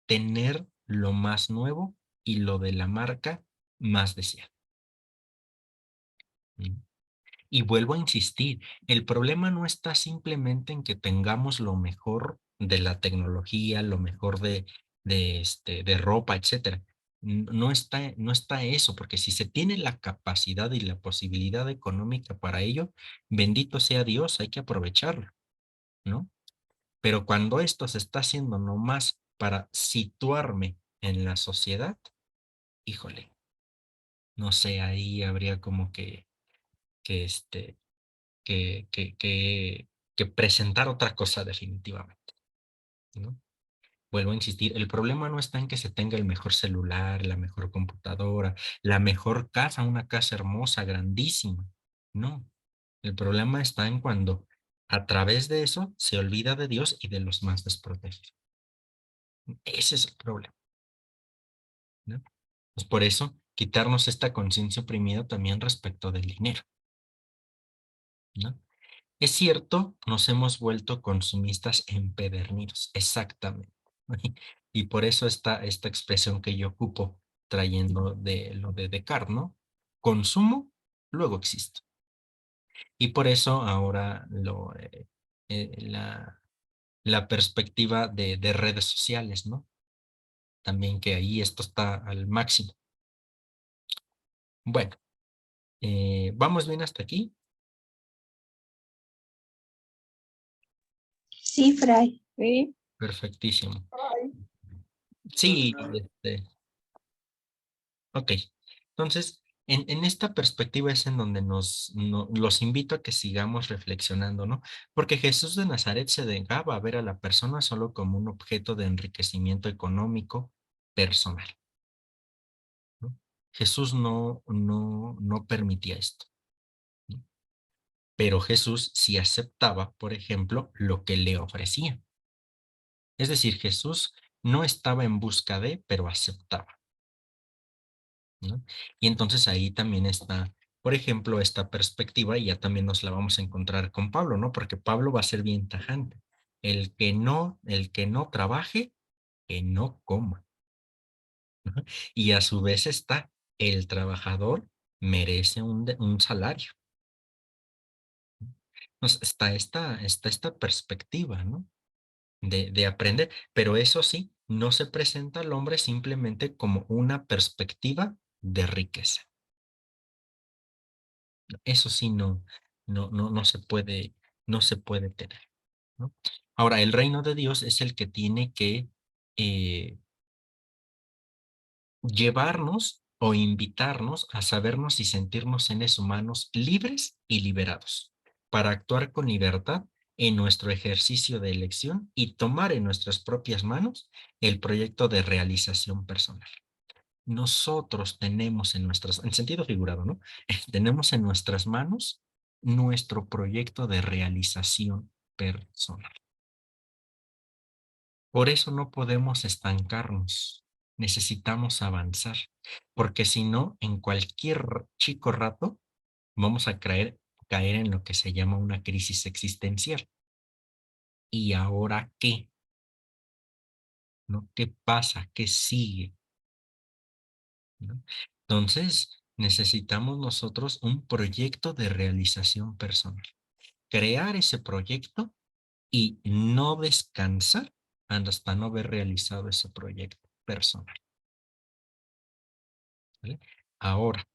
Tener lo más nuevo y lo de la marca más deseada. ¿Mm? Y vuelvo a insistir, el problema no está simplemente en que tengamos lo mejor de la tecnología, lo mejor de ropa, etcétera. No está eso, porque si se tiene la capacidad y la posibilidad económica para ello, bendito sea Dios, hay que aprovecharlo, ¿no? Pero cuando esto se está haciendo nomás para situarme en la sociedad, híjole, no sé, ahí habría como que que, que, que, que, que presentar otra cosa definitivamente, ¿no? Vuelvo a insistir, el problema no está en que se tenga el mejor celular, la mejor computadora, la mejor casa, una casa hermosa, grandísima. No, el problema está en cuando a través de eso se olvida de Dios y de los más desprotegidos. Ese es el problema, ¿no? Pues por eso, quitarnos esta conciencia oprimida también respecto del dinero, ¿no? Es cierto, nos hemos vuelto consumistas empedernidos, exactamente. Y por eso está esta expresión que yo ocupo trayendo de lo de Descartes, ¿no? Consumo, luego existo. Y por eso ahora la perspectiva de redes sociales, ¿no? También que ahí esto está al máximo. Bueno, ¿vamos bien hasta aquí? Sí, Fray. Sí. Perfectísimo. Sí, ok. Entonces, en esta perspectiva es en donde los invito a que sigamos reflexionando, ¿no? Porque Jesús de Nazaret se negaba a ver a la persona solo como un objeto de enriquecimiento económico personal, ¿no? Jesús no permitía esto, ¿no? Pero Jesús sí aceptaba, por ejemplo, lo que le ofrecían. Es decir, Jesús no estaba en busca de, pero aceptaba, ¿no? Y entonces ahí también está, por ejemplo, esta perspectiva, y ya también nos la vamos a encontrar con Pablo, ¿no? Porque Pablo va a ser bien tajante. El que no trabaje, que no coma, ¿no? Y a su vez está, el trabajador merece un salario. Entonces está esta perspectiva, ¿no? De aprender, pero eso sí, no se presenta al hombre simplemente como una perspectiva de riqueza. Eso sí no se puede tener, ¿no? Ahora, el reino de Dios es el que tiene que eh, llevarnos o invitarnos a sabernos y sentirnos seres humanos libres y liberados para actuar con libertad en nuestro ejercicio de elección y tomar en nuestras propias manos el proyecto de realización personal. Nosotros tenemos en sentido figurado, ¿no? Tenemos en nuestras manos nuestro proyecto de realización personal. Por eso no podemos estancarnos, necesitamos avanzar, porque si no, en cualquier chico rato vamos a caer en lo que se llama una crisis existencial. ¿Y ahora qué? ¿No? ¿Qué pasa? ¿Qué sigue? ¿No? Entonces, necesitamos nosotros un proyecto de realización personal. Crear ese proyecto y no descansar hasta no haber realizado ese proyecto personal, ¿vale? Ahora,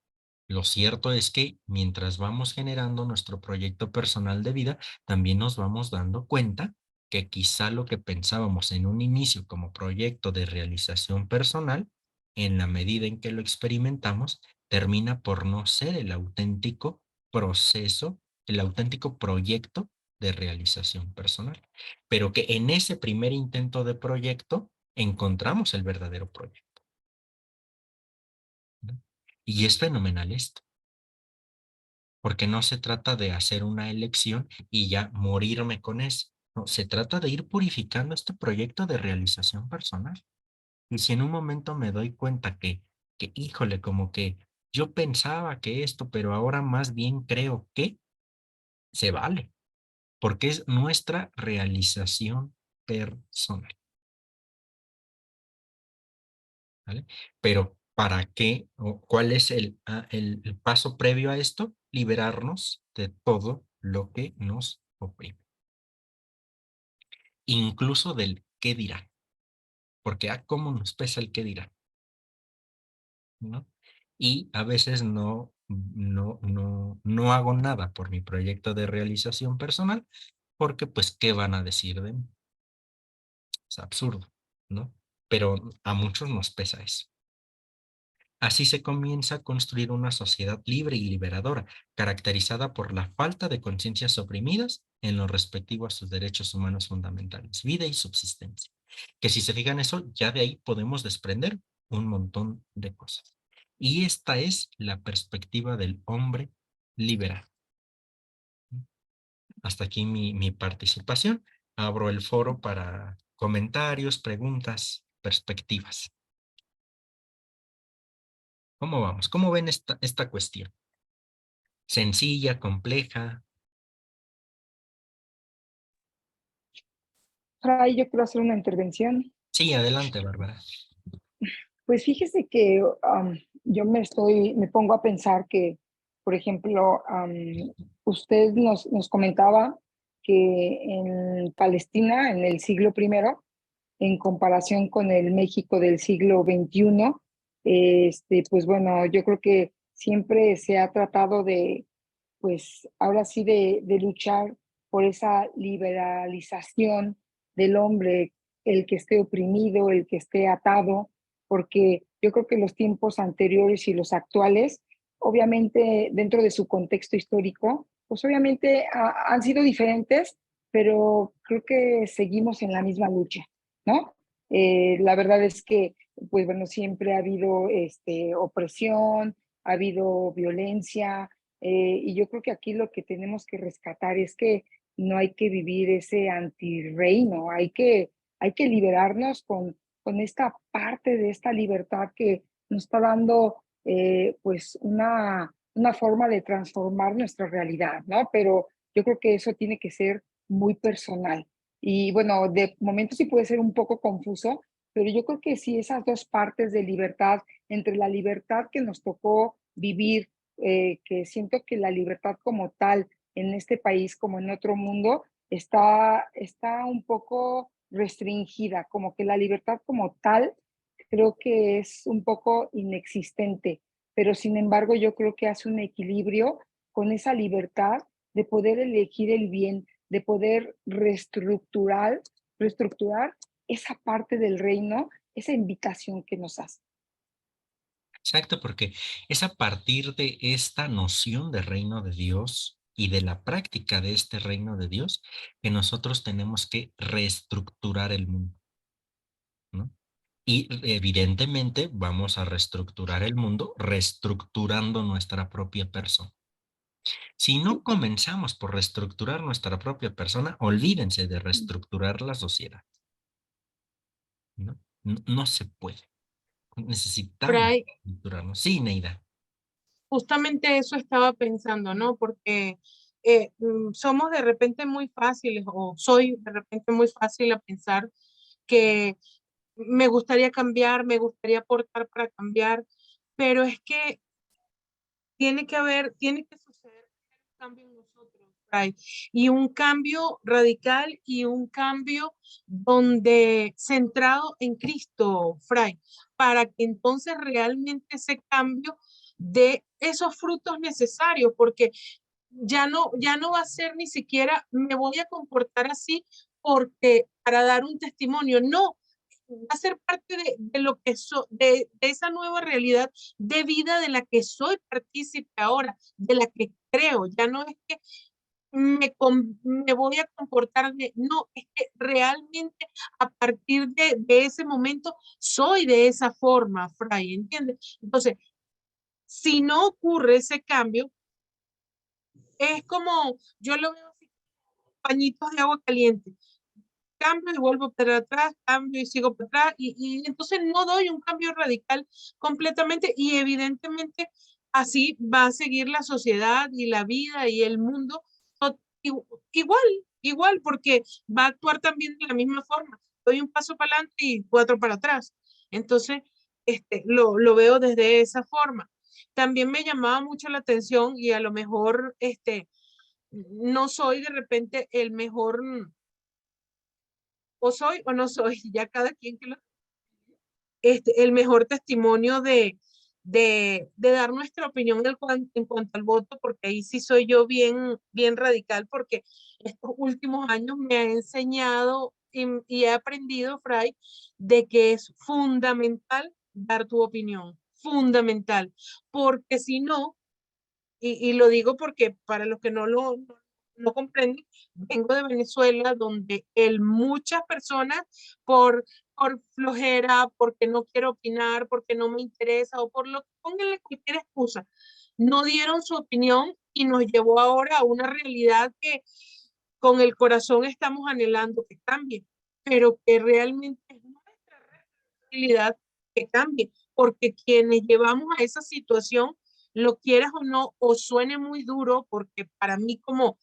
lo cierto es que mientras vamos generando nuestro proyecto personal de vida, también nos vamos dando cuenta que quizá lo que pensábamos en un inicio como proyecto de realización personal, en la medida en que lo experimentamos, termina por no ser el auténtico proceso, el auténtico proyecto de realización personal. Pero que en ese primer intento de proyecto encontramos el verdadero proyecto, ¿no? Y es fenomenal esto, porque no se trata de hacer una elección y ya morirme con eso. No, se trata de ir purificando este proyecto de realización personal. Y si en un momento me doy cuenta híjole, como que yo pensaba que esto, pero ahora más bien creo que se vale, porque es nuestra realización personal, ¿vale? Pero ¿para qué o cuál es el paso previo a esto? Liberarnos de todo lo que nos oprime, incluso del qué dirán, porque cómo nos pesa el qué dirán, ¿no? Y a veces no hago nada por mi proyecto de realización personal porque pues ¿qué van a decir de mí? Es absurdo, ¿no? Pero a muchos nos pesa eso. Así se comienza a construir una sociedad libre y liberadora, caracterizada por la falta de conciencias oprimidas en lo respectivo a sus derechos humanos fundamentales, vida y subsistencia. Que si se fijan eso, ya de ahí podemos desprender un montón de cosas. Y esta es la perspectiva del hombre liberal. Hasta aquí mi participación. Abro el foro para comentarios, preguntas, perspectivas. ¿Cómo vamos? ¿Cómo ven esta cuestión? ¿Sencilla, compleja? Fray, yo quiero hacer una intervención. Sí, adelante, Bárbara. Pues fíjese que yo me pongo a pensar que, por ejemplo, usted nos comentaba que en Palestina, en el siglo primero, en comparación con el México del siglo XXI, pues bueno, yo creo que siempre se ha tratado de, pues ahora sí, de luchar por esa liberalización del hombre, el que esté oprimido, el que esté atado, porque yo creo que los tiempos anteriores y los actuales, obviamente dentro de su contexto histórico, pues obviamente han sido diferentes, pero creo que seguimos en la misma lucha, ¿no? La verdad es que, pues bueno, siempre ha habido opresión, ha habido violencia, y yo creo que aquí lo que tenemos que rescatar es que no hay que vivir ese antirreino, hay que liberarnos con esta parte de esta libertad que nos está dando pues una forma de transformar nuestra realidad, ¿no? Pero yo creo que eso tiene que ser muy personal. Y bueno, de momento sí puede ser un poco confuso, pero yo creo que sí esas dos partes de libertad, entre la libertad que nos tocó vivir, que siento que la libertad como tal en este país como en otro mundo está un poco restringida, como que la libertad como tal creo que es un poco inexistente, pero sin embargo yo creo que hace un equilibrio con esa libertad de poder elegir el bien, de poder reestructurar esa parte del reino, esa invitación que nos hace. Exacto, porque es a partir de esta noción de reino de Dios y de la práctica de este reino de Dios que nosotros tenemos que reestructurar el mundo, ¿no? Y evidentemente vamos a reestructurar el mundo reestructurando nuestra propia persona. Si no comenzamos por reestructurar nuestra propia persona, olvídense de reestructurar la sociedad, ¿no? No se puede. Necesitamos Fray, reestructurarnos. Sí, Neida. justamente eso estaba pensando, ¿no? Porque somos de repente muy fáciles, o soy de repente muy fácil a pensar que me gustaría cambiar, me gustaría aportar para cambiar, pero es que tiene que suceder un cambio en nosotros, Fray, y un cambio radical y un cambio donde centrado en Cristo, Fray, para que entonces realmente ese cambio dé esos frutos necesarios, porque ya no va a ser ni siquiera me voy a comportar así porque para dar un testimonio, no, va a ser parte de lo que soy, de esa nueva realidad de vida de la que soy partícipe ahora, de la que creo, ya no es que me voy a comportar, no, es que realmente a partir de ese momento soy de esa forma, Fray, ¿entiendes? Entonces, si no ocurre ese cambio, es como, yo lo veo así, pañitos de agua caliente. Cambio y vuelvo para atrás, cambio y sigo para atrás, y entonces no doy un cambio radical completamente y evidentemente así va a seguir la sociedad y la vida y el mundo igual, igual, porque va a actuar también de la misma forma. Doy un paso para adelante y cuatro para atrás. Entonces, lo veo desde esa forma. También me llamaba mucho la atención y a lo mejor, no soy de repente el mejor, o soy o no soy, ya cada quien que lo, el mejor testimonio de dar nuestra opinión en cuanto al voto, porque ahí sí soy yo bien, bien radical, porque estos últimos años me ha enseñado y he aprendido, Fray, de que es fundamental dar tu opinión, fundamental, porque si no, y lo digo porque para los que no comprenden, vengo de Venezuela, donde muchas personas por flojera, porque no quiero opinar, porque no me interesa, o pónganle cualquier excusa, no dieron su opinión y nos llevó ahora a una realidad que con el corazón estamos anhelando que cambie, pero que realmente es nuestra responsabilidad que cambie, porque quienes llevamos a esa situación, lo quieras o no, o suene muy duro, porque para mí como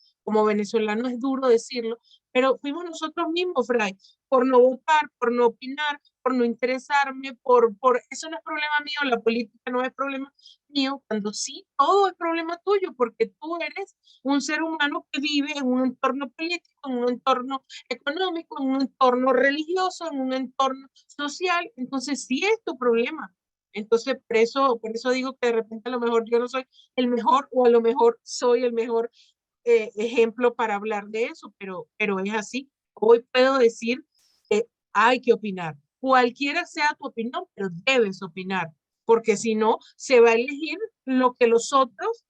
venezolano es duro decirlo, pero fuimos nosotros mismos, Fray, por no votar, por no opinar, por no interesarme, eso no es problema mío, la política no es problema mío, cuando sí, todo es problema tuyo, porque tú eres un ser humano que vive en un entorno político, en un entorno económico, en un entorno religioso, en un entorno social, entonces sí es tu problema. Entonces, por eso digo que de repente a lo mejor yo no soy el mejor o a lo mejor soy el mejor ejemplo para hablar de eso, pero es así. Hoy puedo decir que hay que opinar. Cualquiera sea tu opinión, pero debes opinar, porque si no, se va a elegir lo que los otros,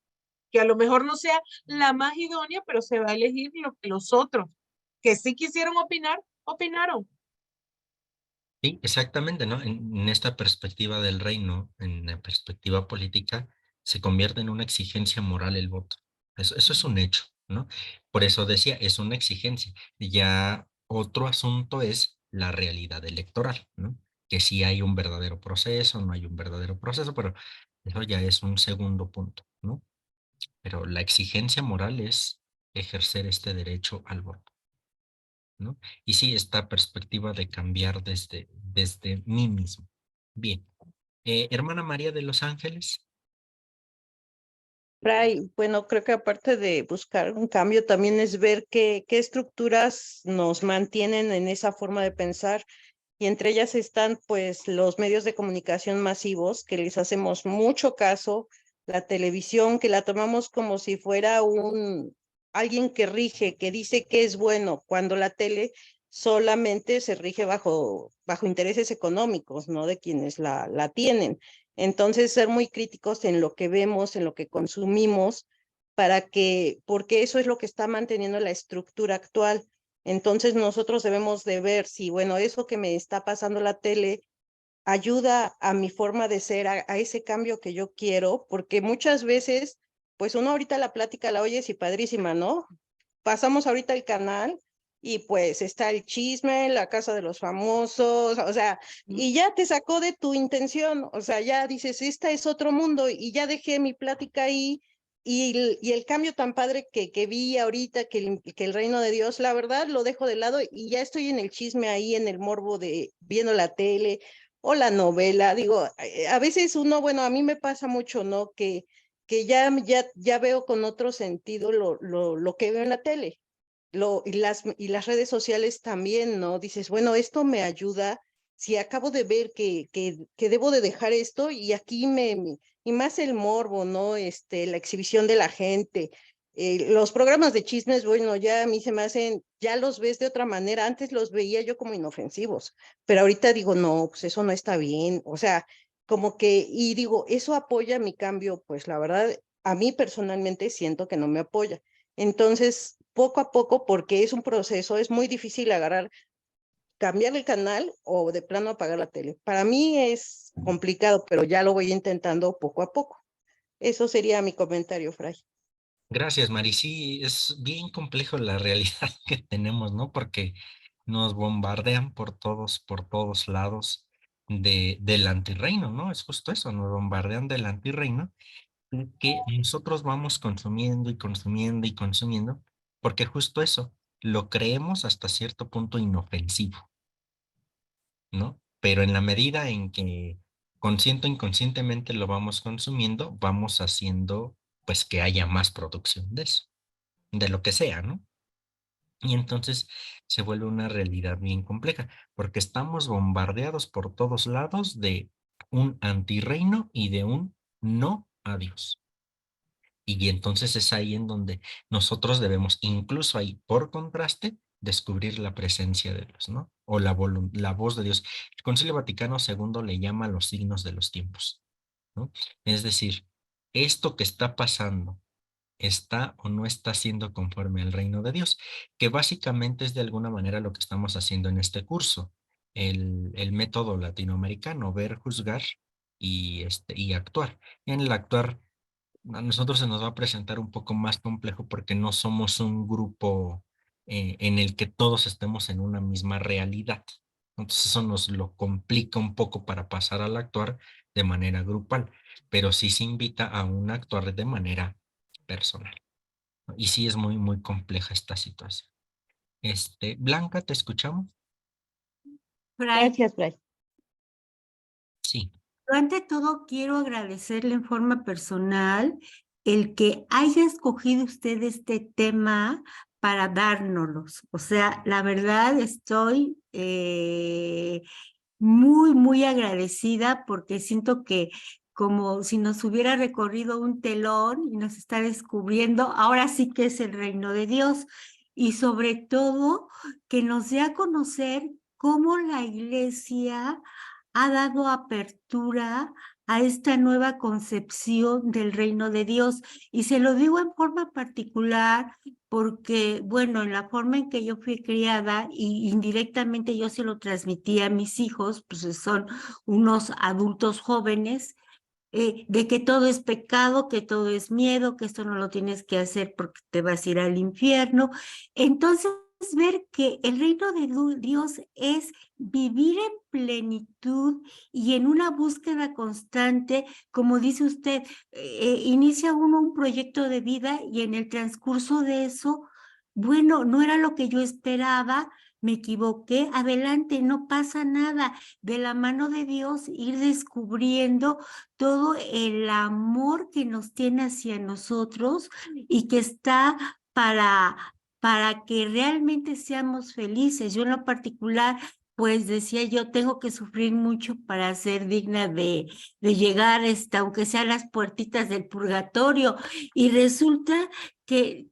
que a lo mejor no sea la más idónea, pero se va a elegir lo que los otros, que sí quisieron opinar, opinaron. Sí, exactamente, ¿no? En esta perspectiva del reino, en la perspectiva política, se convierte en una exigencia moral el voto. Eso es un hecho, ¿no? Por eso decía, es una exigencia. Ya otro asunto es la realidad electoral, ¿no? Que si hay un verdadero proceso, no hay un verdadero proceso, pero eso ya es un segundo punto, ¿no? Pero la exigencia moral es ejercer este derecho al voto, ¿no? Y sí, esta perspectiva de cambiar desde mí mismo. Bien. Hermana María de los Ángeles. Fray, bueno, creo que aparte de buscar un cambio, también es ver qué estructuras nos mantienen en esa forma de pensar. Y entre ellas están pues los medios de comunicación masivos, que les hacemos mucho caso, la televisión, que la tomamos como si fuera alguien que rige, que dice que es bueno, cuando la tele solamente se rige bajo intereses económicos, ¿no? De quienes la tienen. Entonces, ser muy críticos en lo que vemos, en lo que consumimos, porque eso es lo que está manteniendo la estructura actual. Entonces nosotros debemos de ver si, bueno, eso que me está pasando la tele ayuda a mi forma de ser, a ese cambio que yo quiero, porque muchas veces, pues uno ahorita la plática la oyes y padrísima, ¿no? Pasamos ahorita el canal y pues está el chisme, la casa de los famosos, o sea, y ya te sacó de tu intención, o sea, ya dices, esta es otro mundo y ya dejé mi plática ahí y el cambio tan padre que vi ahorita, que el reino de Dios, la verdad, lo dejo de lado y ya estoy en el chisme ahí, en el morbo de viendo la tele o la novela. Digo, a veces uno, bueno, a mí me pasa mucho, ¿no? Que ya veo con otro sentido lo que veo en la tele. Y las redes sociales también, ¿no? Dices, bueno, esto me ayuda. Si acabo de ver que debo de dejar esto y aquí y más el morbo, ¿no? La exhibición de la gente. Los programas de chismes, bueno, ya a mí se me hacen, ya los ves de otra manera. Antes los veía yo como inofensivos, pero ahorita digo, no, pues eso no está bien. O sea, como que, y digo, eso apoya mi cambio, pues la verdad, a mí personalmente siento que no me apoya. Entonces, poco a poco, porque es un proceso, es muy difícil cambiar el canal o de plano apagar la tele. Para mí es complicado, pero ya lo voy intentando poco a poco. Eso sería mi comentario, Fray. Gracias, Mari. Sí, es bien complejo la realidad que tenemos, ¿no? Porque nos bombardean por todos lados del antirreino, ¿no? Es justo eso, nos bombardean del antirreino que nosotros vamos consumiendo y consumiendo y consumiendo, porque justo eso, lo creemos hasta cierto punto inofensivo, ¿no? Pero en la medida en que consciente o inconscientemente lo vamos consumiendo, vamos haciendo pues que haya más producción de eso, de lo que sea, ¿no? Y entonces se vuelve una realidad bien compleja, porque estamos bombardeados por todos lados de un antirreino y de un no a Dios. Y entonces es ahí en donde nosotros debemos, incluso ahí, por contraste, descubrir la presencia de Dios, ¿no? O la voz de Dios. El Concilio Vaticano II le llama los signos de los tiempos. ¿no? Es decir, esto que está pasando, ¿está o no está siendo conforme al reino de Dios? Que básicamente es de alguna manera lo que estamos haciendo en este curso, el método latinoamericano, ver, juzgar y actuar. En el actuar, a nosotros se nos va a presentar un poco más complejo porque no somos un grupo en el que todos estemos en una misma realidad. Entonces eso nos lo complica un poco para pasar al actuar de manera grupal, pero sí se invita a un actuar de manera personal. Y sí es muy, muy compleja esta situación. Blanca, ¿te escuchamos? Fray, Gracias, Bray. Sí. yo ante todo quiero agradecerle en forma personal el que haya escogido usted este tema para dárnoslos. O sea, la verdad estoy muy, muy agradecida porque siento que como si nos hubiera recorrido un telón y nos está descubriendo, ahora sí que es el reino de Dios. Y sobre todo que nos dé a conocer cómo la iglesia ha dado apertura a esta nueva concepción del reino de Dios. Y se lo digo en forma particular porque, bueno, en la forma en que yo fui criada y indirectamente yo se lo transmití a mis hijos, pues son unos adultos jóvenes, de que todo es pecado, que todo es miedo, que esto no lo tienes que hacer porque te vas a ir al infierno. Entonces, ver que el reino de Dios es vivir en plenitud y en una búsqueda constante, como dice usted, inicia uno un proyecto de vida y en el transcurso de eso, bueno, no era lo que yo esperaba, me equivoqué, adelante, no pasa nada. De la mano de Dios, ir descubriendo todo el amor que nos tiene hacia nosotros y que está para que realmente seamos felices. Yo en lo particular, pues decía yo, tengo que sufrir mucho para ser digna de llegar, aunque sean las puertitas del purgatorio. Y resulta que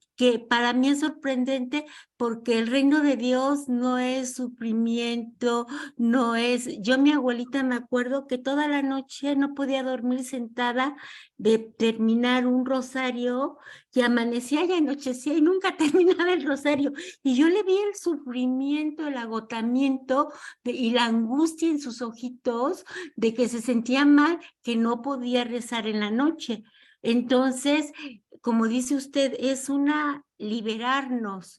para mí es sorprendente porque el reino de Dios no es sufrimiento, no es, yo mi abuelita me acuerdo que toda la noche no podía dormir sentada de terminar un rosario y amanecía y anochecía y nunca terminaba el rosario. Y yo le vi el sufrimiento, el agotamiento y la angustia en sus ojitos de que se sentía mal, que no podía rezar en la noche. Entonces, como dice usted, es liberarnos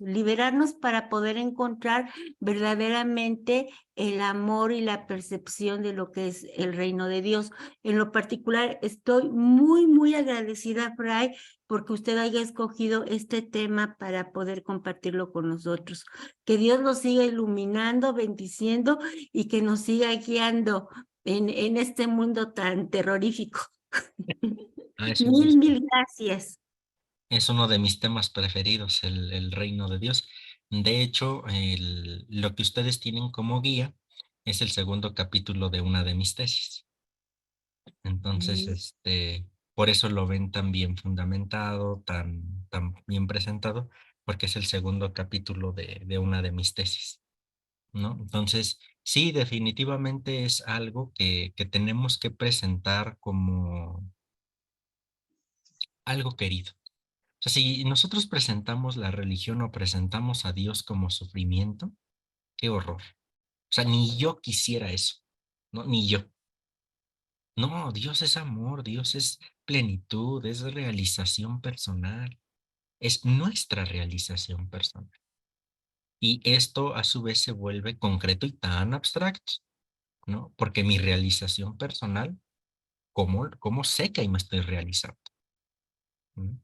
para poder encontrar verdaderamente el amor y la percepción de lo que es el reino de Dios. En lo particular, estoy muy, muy agradecida, Fray, porque usted haya escogido este tema para poder compartirlo con nosotros. Que Dios nos siga iluminando, bendiciendo y que nos siga guiando en este mundo tan terrorífico. Es un Mil, gusto. mil gracias. Es uno de mis temas preferidos, el reino de Dios. De hecho, lo que ustedes tienen como guía es el segundo capítulo de una de mis tesis. Entonces, por eso lo ven tan bien fundamentado, tan bien presentado, porque es el segundo capítulo de una de mis tesis, ¿no? Entonces, sí, definitivamente es algo que tenemos que presentar como algo querido. O sea, si nosotros presentamos la religión o presentamos a Dios como sufrimiento, qué horror. O sea, ni yo quisiera eso, ¿no? Ni yo. No, Dios es amor, Dios es plenitud, es realización personal, es nuestra realización personal. Y esto a su vez se vuelve concreto y tan abstracto, ¿no? Porque mi realización personal, ¿cómo sé que ahí me estoy realizando? ¿Mm?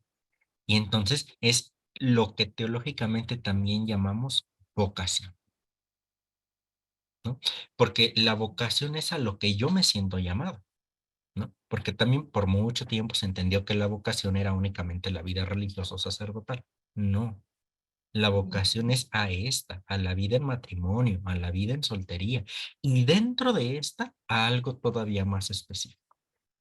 Y entonces es lo que teológicamente también llamamos vocación, ¿no? Porque la vocación es a lo que yo me siento llamado, ¿no? Porque también por mucho tiempo se entendió que la vocación era únicamente la vida religiosa o sacerdotal. No, la vocación es a esta, a la vida en matrimonio, a la vida en soltería y dentro de esta a algo todavía más específico.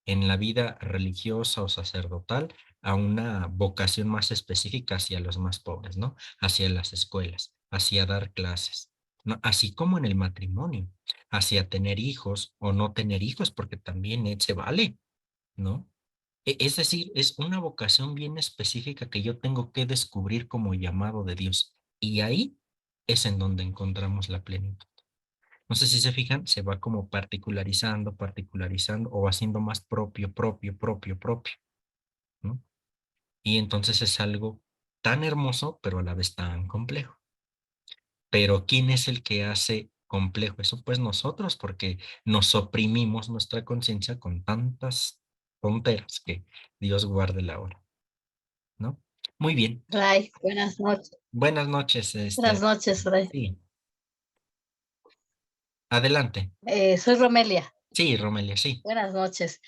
En la vida religiosa o sacerdotal a una vocación más específica hacia los más pobres, ¿no? Hacia las escuelas, hacia dar clases, ¿no? Así como en el matrimonio, hacia tener hijos o no tener hijos, porque también se vale. ¿no? Es decir, es una vocación bien específica que yo tengo que descubrir como llamado de Dios. Y ahí es en donde encontramos la plenitud. No sé si se fijan, se va como particularizando, particularizando o haciendo más propio, propio, propio, propio, ¿no? Y entonces es algo tan hermoso, pero a la vez tan complejo. Pero ¿quién es el que hace complejo eso? Pues nosotros, porque nos oprimimos nuestra conciencia con tantas tonteras que Dios guarde la hora, ¿no? Muy bien. Ray, buenas noches. Buenas noches, Buenas noches, Ray. sí, adelante. Soy Romelia. Sí, Romelia, sí. Buenas noches.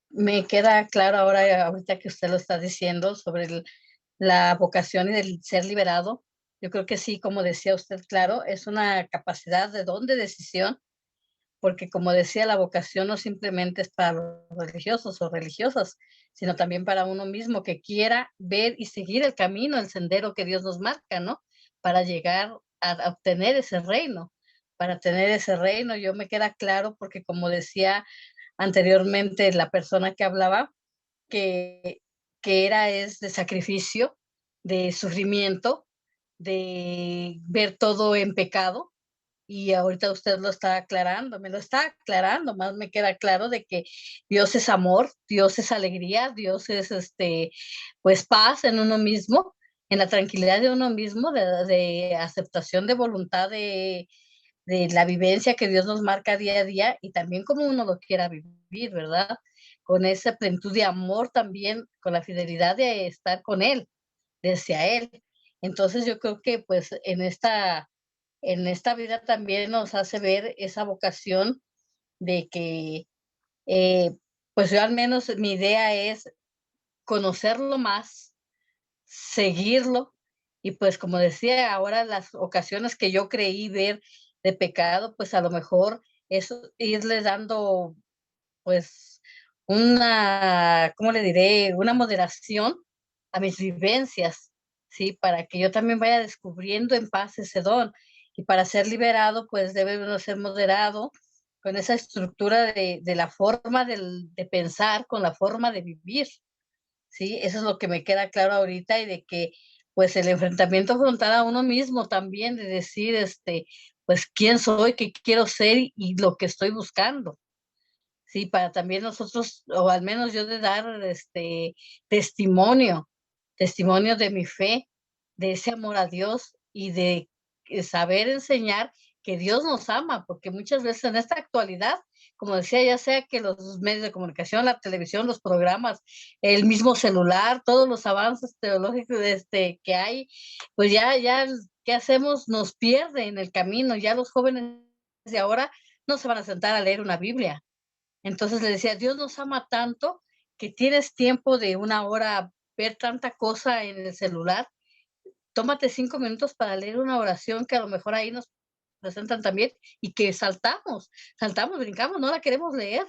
Me queda claro ahora, ahorita que usted lo está diciendo, sobre la vocación y del ser liberado. Yo creo que sí, como decía usted, claro, es una capacidad de don de decisión, porque como decía, la vocación no simplemente es para los religiosos o religiosas, sino también para uno mismo que quiera ver y seguir el camino, el sendero que Dios nos marca, ¿no? Para llegar a obtener ese reino. Para tener ese reino, yo me queda claro porque como decía anteriormente la persona que hablaba, que, es de sacrificio, de sufrimiento, de ver todo en pecado, y ahorita usted lo está aclarando, me lo está aclarando, más me queda claro de que Dios es amor, Dios es alegría, Dios es pues paz en uno mismo, en la tranquilidad de uno mismo, de aceptación de voluntad de la vivencia que Dios nos marca día a día y también como uno lo quiera vivir, ¿verdad? Con esa plenitud de amor también, con la fidelidad de estar con Él, hacia Él. Entonces yo creo que pues en esta vida también nos hace ver esa vocación de que, pues yo al menos mi idea es conocerlo más, seguirlo, y pues como decía, ahora las ocasiones que yo creí ver de pecado, pues a lo mejor es irle dando pues una, ¿cómo le diré? Una moderación a mis vivencias, ¿sí? Para que yo también vaya descubriendo en paz ese don. Y para ser liberado, pues debe uno ser moderado con esa estructura de la forma de pensar, con la forma de vivir, ¿sí? Eso es lo que me queda claro ahorita y de que, pues, el enfrentamiento frontal a uno mismo también, de decir, pues, quién soy, qué quiero ser y lo que estoy buscando. Sí, para también nosotros, o al menos yo de dar testimonio, testimonio de mi fe, de ese amor a Dios y de saber enseñar que Dios nos ama, porque muchas veces en esta actualidad, como decía, ya sea que los medios de comunicación, la televisión, los programas, el mismo celular, todos los avances teológicos que hay, pues ya, ¿qué hacemos? Nos pierde en el camino. Ya los jóvenes de ahora no se van a sentar a leer una Biblia. Entonces le decía, Dios nos ama tanto que tienes tiempo de una hora ver tanta cosa en el celular. Tómate 5 minutos para leer una oración que a lo mejor ahí nos presentan también y que saltamos, brincamos, no la queremos leer.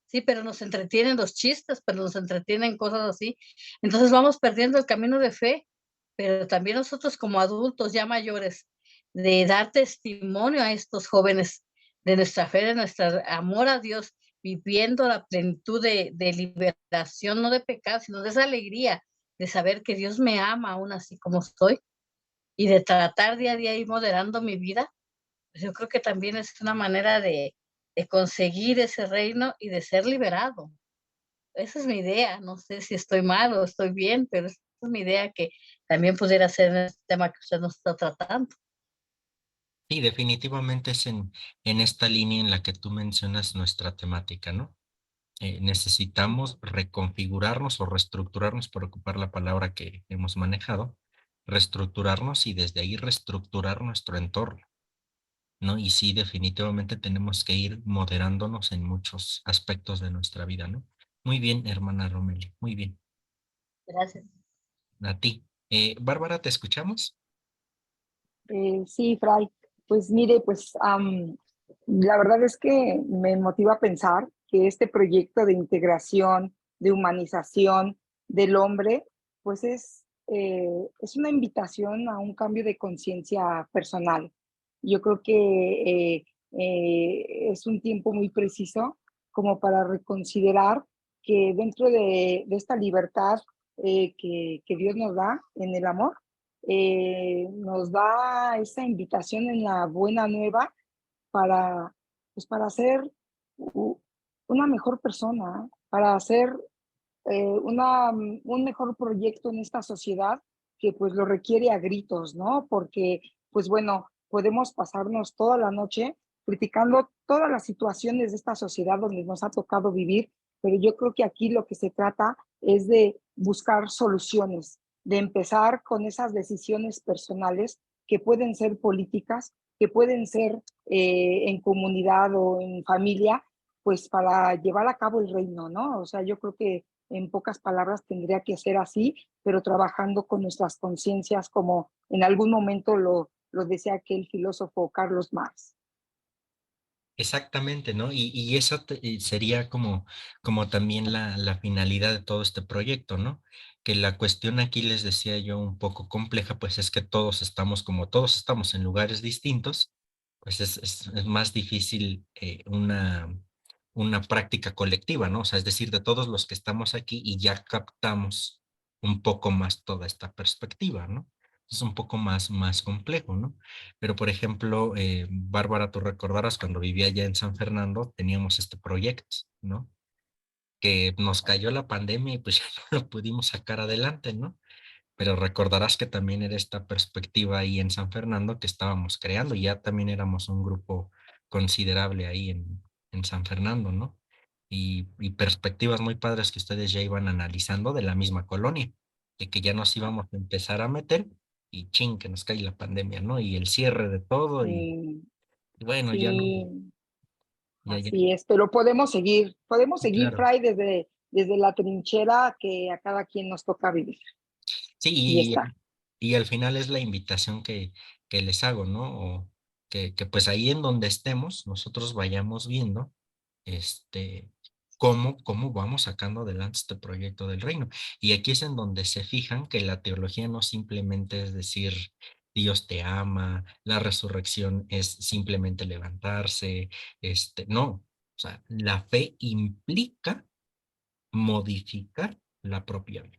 Sí, pero nos entretienen los chistes, pero nos entretienen cosas así. Entonces vamos perdiendo el camino de fe, pero también nosotros como adultos ya mayores, de dar testimonio a estos jóvenes de nuestra fe, de nuestro amor a Dios, viviendo la plenitud de liberación, no de pecado, sino de esa alegría de saber que Dios me ama aún así como estoy y de tratar día a día ir moderando mi vida, pues yo creo que también es una manera de conseguir ese reino y de ser liberado. Esa es mi idea, no sé si estoy mal o estoy bien, pero esa es mi idea que también pudiera ser en este tema que usted nos está tratando. Sí, definitivamente es en esta línea en la que tú mencionas nuestra temática, ¿no? Necesitamos reconfigurarnos o reestructurarnos, por ocupar la palabra que hemos manejado, reestructurarnos y desde ahí reestructurar nuestro entorno, ¿no? Y sí, definitivamente tenemos que ir moderándonos en muchos aspectos de nuestra vida, ¿no? Muy bien, hermana Romelia, muy bien. Gracias. A ti. Bárbara, ¿te escuchamos? Sí, Fray, pues mire, pues la verdad es que me motiva a pensar que este proyecto de integración, de humanización del hombre, pues es una invitación a un cambio de conciencia personal. Yo creo que es un tiempo muy preciso como para reconsiderar que dentro de esta libertad que Dios nos da en el amor, nos da esa invitación en la buena nueva para, pues para ser una mejor persona, para ser un mejor proyecto en esta sociedad que pues lo requiere a gritos, ¿no? Porque pues bueno, podemos pasarnos toda la noche criticando todas las situaciones de esta sociedad donde nos ha tocado vivir, pero yo creo que aquí lo que se trata es de buscar soluciones, de empezar con esas decisiones personales que pueden ser políticas, que pueden ser en comunidad o en familia, pues para llevar a cabo el reino, ¿no? O sea, yo creo que en pocas palabras tendría que ser así, pero trabajando con nuestras conciencias como en algún momento lo decía aquel filósofo Carlos Marx. Exactamente, ¿no? Y eso sería como también la finalidad de todo este proyecto, ¿no? Que la cuestión aquí les decía yo un poco compleja, pues es que como todos estamos en lugares distintos, pues es más difícil una práctica colectiva, ¿no? O sea, es decir, de todos los que estamos aquí y ya captamos un poco más toda esta perspectiva, ¿no? Es un poco más complejo, ¿no? Pero, por ejemplo, Bárbara, tú recordarás cuando vivía allá en San Fernando, teníamos este proyecto, ¿no? Que nos cayó la pandemia y pues ya no lo pudimos sacar adelante, ¿no? Pero recordarás que también era esta perspectiva ahí en San Fernando que estábamos creando, y ya también éramos un grupo considerable ahí en San Fernando, ¿no? Y perspectivas muy padres que ustedes ya iban analizando de la misma colonia, de que ya nos íbamos a empezar a meter y ching, que nos cae la pandemia, ¿no? Y el cierre de todo y bueno, ya no, Sí, ya, así es, pero podemos sí, seguir, claro. Fray, desde la trinchera que a cada quien nos toca vivir. Y Sí, está. y al final es la invitación que les hago, ¿no? O que pues ahí en donde estemos, nosotros vayamos viendo este, cómo vamos sacando adelante este proyecto del reino. Y aquí es en donde se fijan que la teología no simplemente es decir, Dios te ama, la resurrección es simplemente levantarse, no, o sea, la fe implica modificar la propia vida.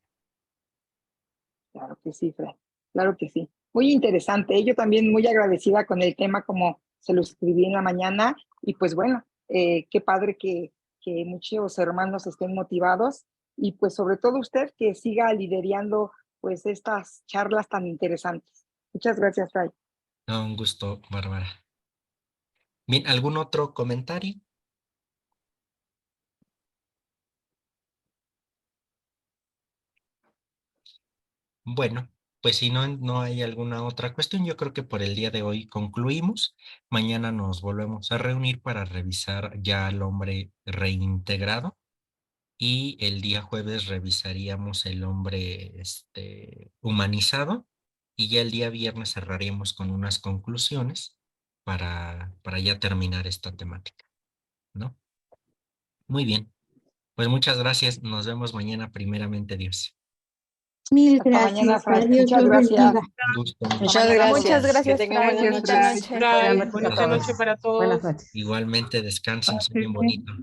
Claro que sí, Fray. Claro que sí. Muy interesante. Yo también muy agradecida con el tema como se lo escribí en la mañana. Y pues bueno, qué padre que muchos hermanos estén motivados. Y pues sobre todo usted que siga liderando pues estas charlas tan interesantes. Muchas gracias, Fray. No, un gusto, Bárbara. Bien, ¿algún otro comentario? Bueno, pues si no hay alguna otra cuestión, yo creo que por el día de hoy concluimos. Mañana nos volvemos a reunir para revisar ya al hombre reintegrado, y el día jueves revisaríamos el hombre humanizado, y ya el día viernes cerraríamos con unas conclusiones para ya terminar esta temática, ¿no? Muy bien, pues muchas gracias. Nos vemos mañana, primeramente Dios. Mil Hasta mañana, gracias. Fray. Dios Muchas los gracias. bendiga. Un gusto, Hasta muchas Muchas mañana a gracias. todos. Muchas Que gracias, tengan Fray. buenas Bonita noches. noche. Buenas Fray, noches a bonita todos. noche para Buenas todos. noches. Igualmente, descansen, sueñen bonito.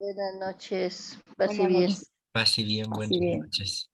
Buenas noches. Pase Buenas bien. noches. Paz y bien, Así buenas bien. noches.